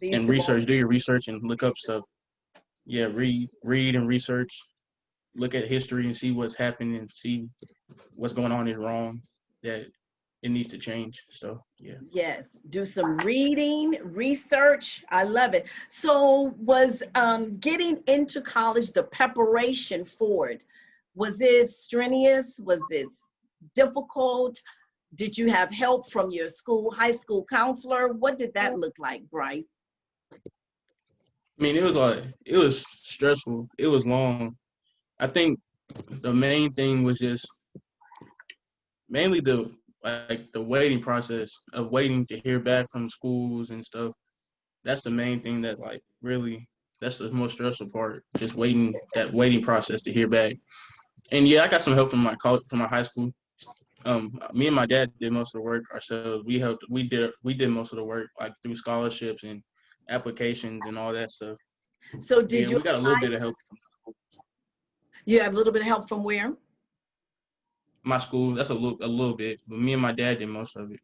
These and the research. moment. Do your research and look up stuff. Yeah, read and research. Look at history and see what's happening and see what's going on is wrong, that it needs to change. So yeah. Yes, do some reading, research. I love it. So was getting into college, the preparation for it, was it strenuous? Was it difficult? Did you have help from your high school counselor? What did that look like, Bryce? I mean, it was stressful. It was long. I think the main thing was just mainly the waiting process of waiting to hear back from schools and stuff. That's the main thing that like really that's the most stressful part. Just that waiting process to hear back. And yeah, I got some help from my college, from my high school. Me and my dad did most of the work ourselves. We did most of the work like through scholarships and applications and all that stuff. So Yeah, did you we got a little apply? bit of help from You have a little bit of help from where? my school. That's a little bit, but me and my dad did most of it.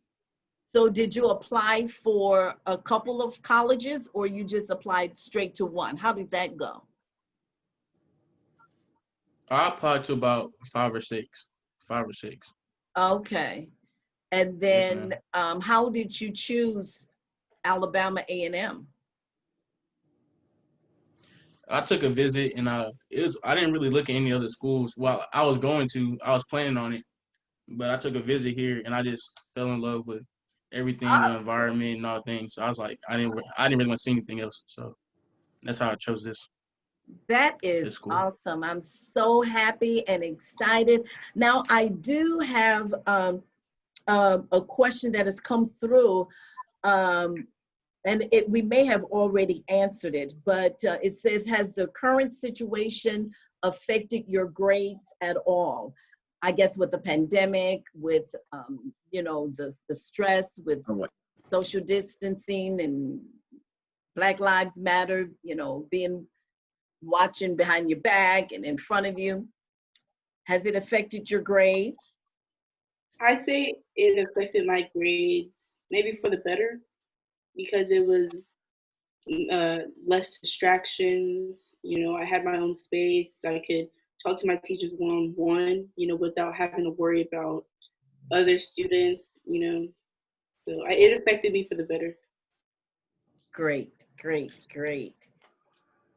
So did you apply for a couple of colleges or you just applied straight to one? How did that go? I applied to about five or six. Five or six. Okay. And Yes, then ma'am. how did you choose Alabama A&M? I took a visit and I didn't really look at any other schools. Well, I was planning on it, but I took a visit here and I just fell in love with everything, the Awesome. environment and all things. So I was like, I didn't really want to see anything else. So that's how I chose That this is school. awesome. I'm so happy and excited. Now, I do have a question that has come through, and we may have already answered it, but it says, has the current situation affected your grades at all? I guess with the pandemic, with the stress, with social distancing and Black Lives Matter, being watching behind your back and in front of you. Has it affected your grade? I'd say it affected my grades maybe for the better because it was less distractions. I had my own space. I could talk to my teachers one-on-one, without having to worry about other students. So it affected me for the better. Great, great, great.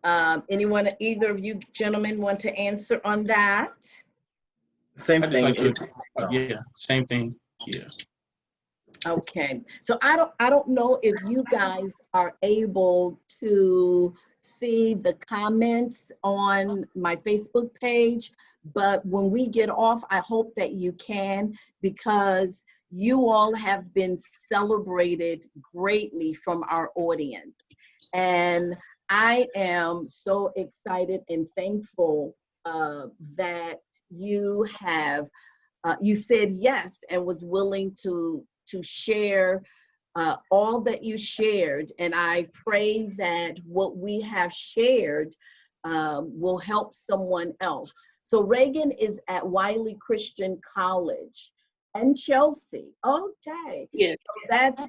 Either of you gentlemen want to answer on that? Same I just thing. like to, yeah, same thing. Yeah. Okay, so I don't know if you guys are able to see the comments on my Facebook page, but when we get off, I hope that you can, because you all have been celebrated greatly from our audience. And I am so excited and thankful that you have you said yes and was willing to share all that you shared. And I pray that what we have shared will help someone else. So Reagan is at Wiley Christian College and Chelsea. Okay. Yes. So that's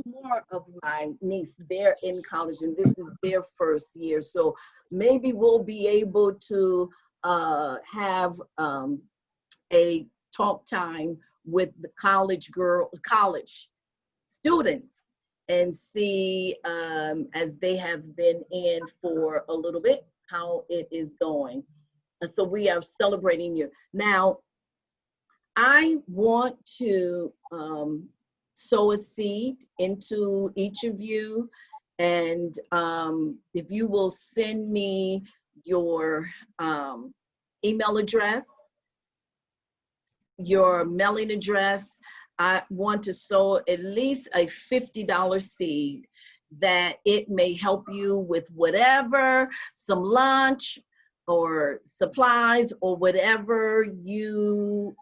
more of my niece. They're in college and this is their first year. So maybe we'll be able to have a talk time with the college students and see as they have been in for a little bit how it is going. And so we are celebrating you. Now, I want to sow a seed into each of you. And if you will send me your email address, your mailing address, I want to sow at least a $50 seed that it may help you with whatever, some lunch or supplies or whatever you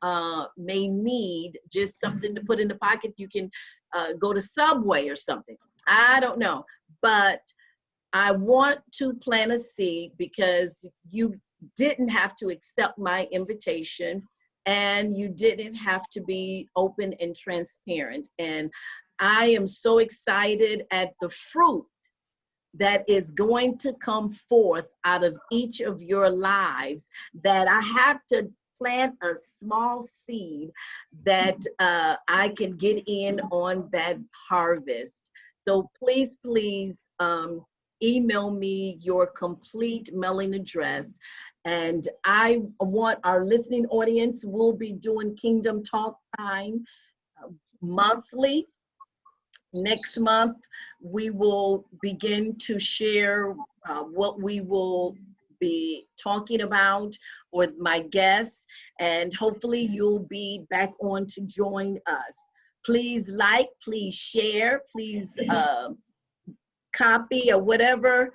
may need, just something to put in the pocket. You can go to Subway or something. I don't know, but I want to plant a seed because you didn't have to accept my invitation. and you didn't have to be open and transparent. And I am so excited at the fruit that is going to come forth out of each of your lives, that I have to plant a small seed that I can get in on that harvest. So please, please email me your complete mailing address. And I want our listening audience, will be doing Kingdom Talk Time monthly. Next month, we will begin to share what we will be talking about with my guests, and hopefully you'll be back on to join us. Please like, please share, please copy or whatever,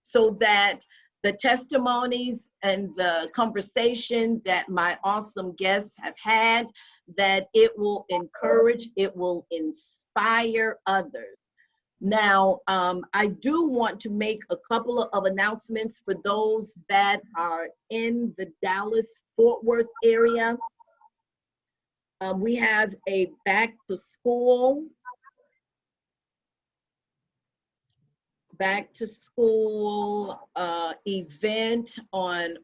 so that the testimonies and the conversation that my awesome guests have had, that it will encourage, it will inspire others. Now, I do want to make a couple of announcements for those that are in the Dallas-Fort Worth area. We have a back to school event on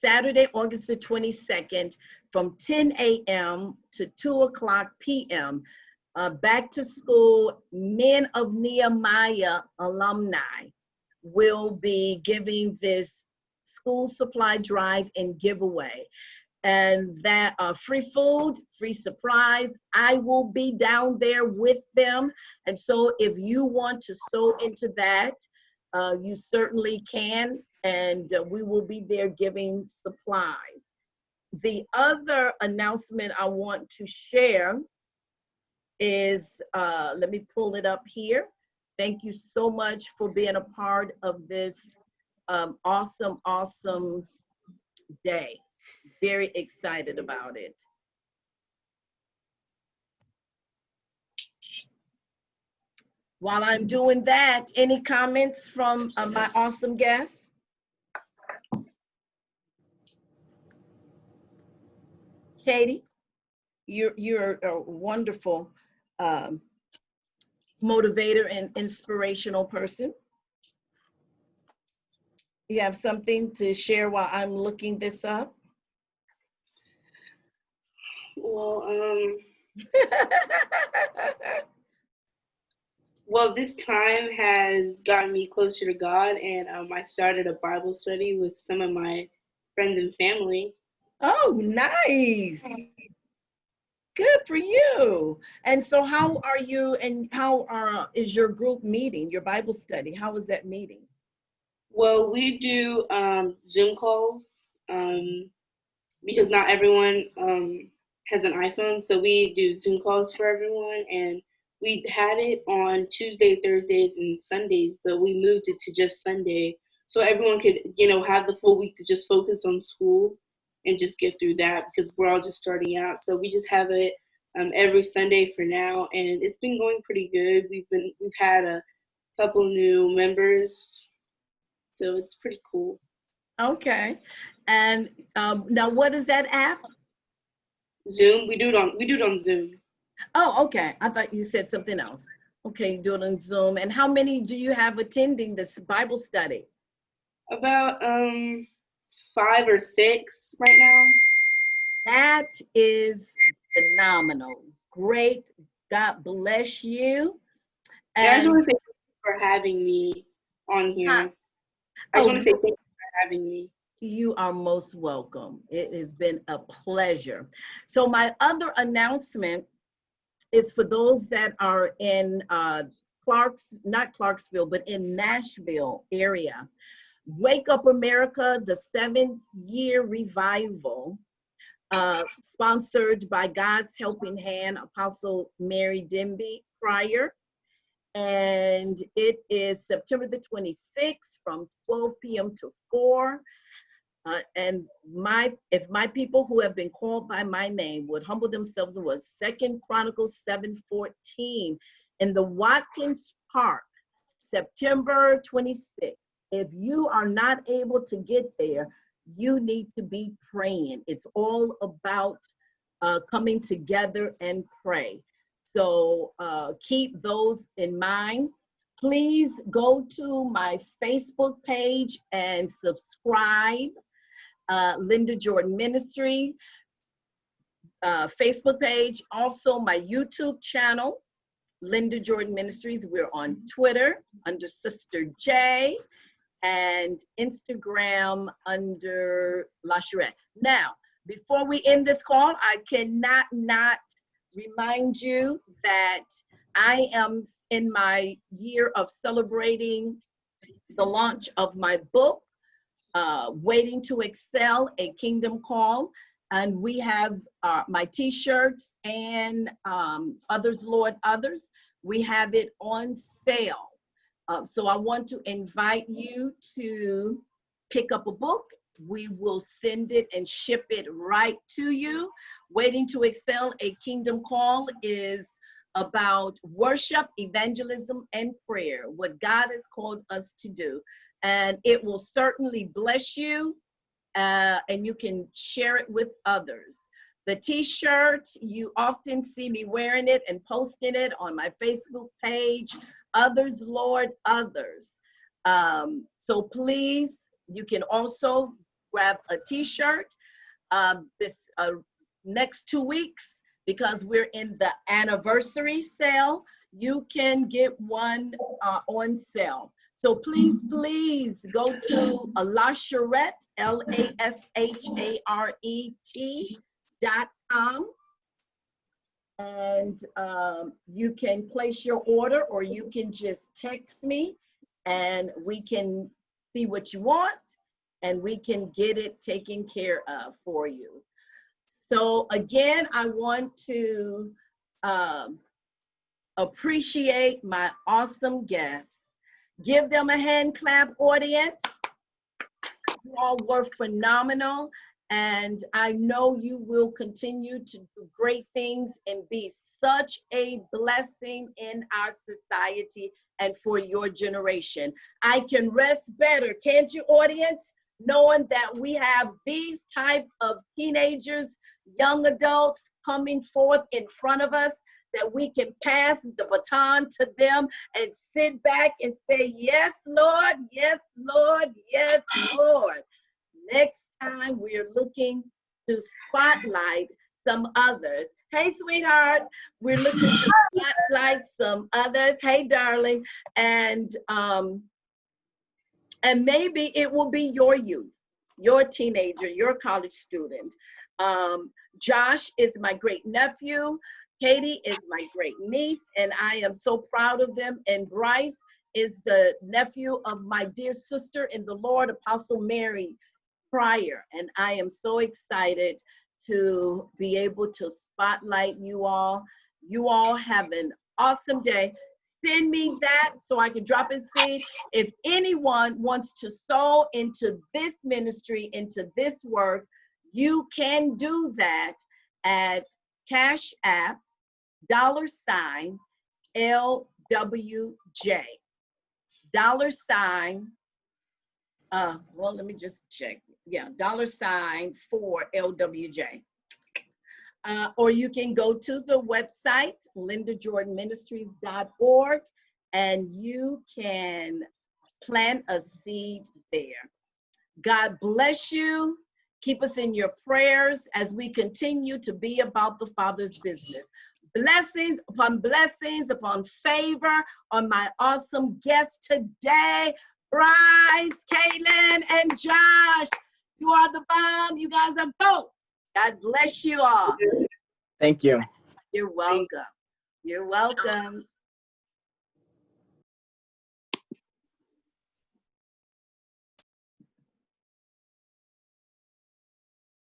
Saturday, August the 22nd, from 10 a.m. to 2:00 p.m. Back to school Men of Nehemiah alumni will be giving this school supply drive and giveaway. And that free food, free supplies. I will be down there with them. And so if you want to sow into that, you certainly can. And we will be there giving supplies. The other announcement I want to share is, let me pull it up here. Thank you so much for being a part of this awesome day. Very excited about it. While I'm doing that, any comments from my awesome guests? Katie, you're a wonderful motivator and inspirational person. You have something to share while I'm looking this up? Well, well, this time has gotten me closer to God, and I started a Bible study with some of my friends and family. Oh, nice. Good for you. And so how are you, and how is your group meeting, your Bible study? How is that meeting? Well, we do Zoom calls because not everyone has an iPhone, so we do Zoom calls for everyone. And we had it on Tuesday, Thursdays, and Sundays, but we moved it to just Sunday, so everyone could, have the full week to just focus on school and just get through that, because we're all just starting out. So we just have it every Sunday for now, and it's been going pretty good. We've had a couple new members, so it's pretty cool. Okay. And now what is that app? Zoom. We do it on Zoom. Oh, okay. I thought you said something else. Okay, you do it on Zoom. And how many do you have attending this Bible study? About 5 or 6 right now. That is phenomenal. Great. God bless you. And I just want to say thank you for having me on here. I just want to say thank you for having me. You are most welcome. It has been a pleasure. So my other announcement is for those that are in not Clarksville, but in Nashville area. Wake Up America, the 7th year revival, sponsored by God's Helping Hand, Apostle Mary Denby Pryor. And it is September the 26th from 12 p.m. to 4. And if my people who have been called by my name would humble themselves, it was 2 Chronicles 7:14 in the Watkins Park September 26th. If you are not able to get there, you need to be praying. It's all about coming together and pray. So keep those in mind. Please go to my Facebook page and subscribe, Linda Jordan Ministry Facebook page. Also my YouTube channel, Linda Jordan Ministries. We're on Twitter under Sister J and Instagram under La Charette. Now, before we end this call, I cannot not remind you that I am in my year of celebrating the launch of my book, Waiting to Excel, A Kingdom Call. And we have my t-shirts and Others, Lord, Others. We have it on sale. So I want to invite you to pick up a book. We will send it and ship it right to you. Waiting to Excel, A Kingdom Call is about worship, evangelism, and prayer, what God has called us to do. And it will certainly bless you, and you can share it with others. The t-shirt, you often see me wearing it and posting it on my Facebook page, Others, Lord, Others. So please, you can also grab a t-shirt this next 2 weeks, because we're in the anniversary sale. You can get one on sale. So please, please go to La Charette, LASHARET.com. And you can place your order, or you can just text me and we can see what you want and we can get it taken care of for you. So again, I want to appreciate my awesome guests. Give them a hand clap, audience. You all were phenomenal. And I know you will continue to do great things and be such a blessing in our society and for your generation. I can rest better, can't you, audience? Knowing that we have these type of teenagers, young adults coming forth in front of us, that we can pass the baton to them and sit back and say, yes, Lord, yes, Lord, yes, Lord. Next time we're looking to spotlight some others. Hey, sweetheart, we're looking to spotlight some others. Hey, darling. And maybe it will be your youth, your teenager, your college student. Josh is my great nephew. Katie is my great niece, and I am so proud of them. And Bryce is the nephew of my dear sister in the Lord, Apostle Mary Pryor. And I am so excited to be able to spotlight you all. You all have an awesome day. Send me that so I can drop a seed. If anyone wants to sow into this ministry, into this work, you can do that at Cash App, $LWJ, well, let me just check. Yeah, $for LWJ. Or you can go to the website, lindajordanministries.org, and you can plant a seed there. God bless you. Keep us in your prayers as we continue to be about the Father's business. Blessings upon favor on my awesome guests today, Bryce, Caitlin, and Josh. You are the bomb. You guys are dope. God bless you all. Thank you. You're welcome. You're welcome.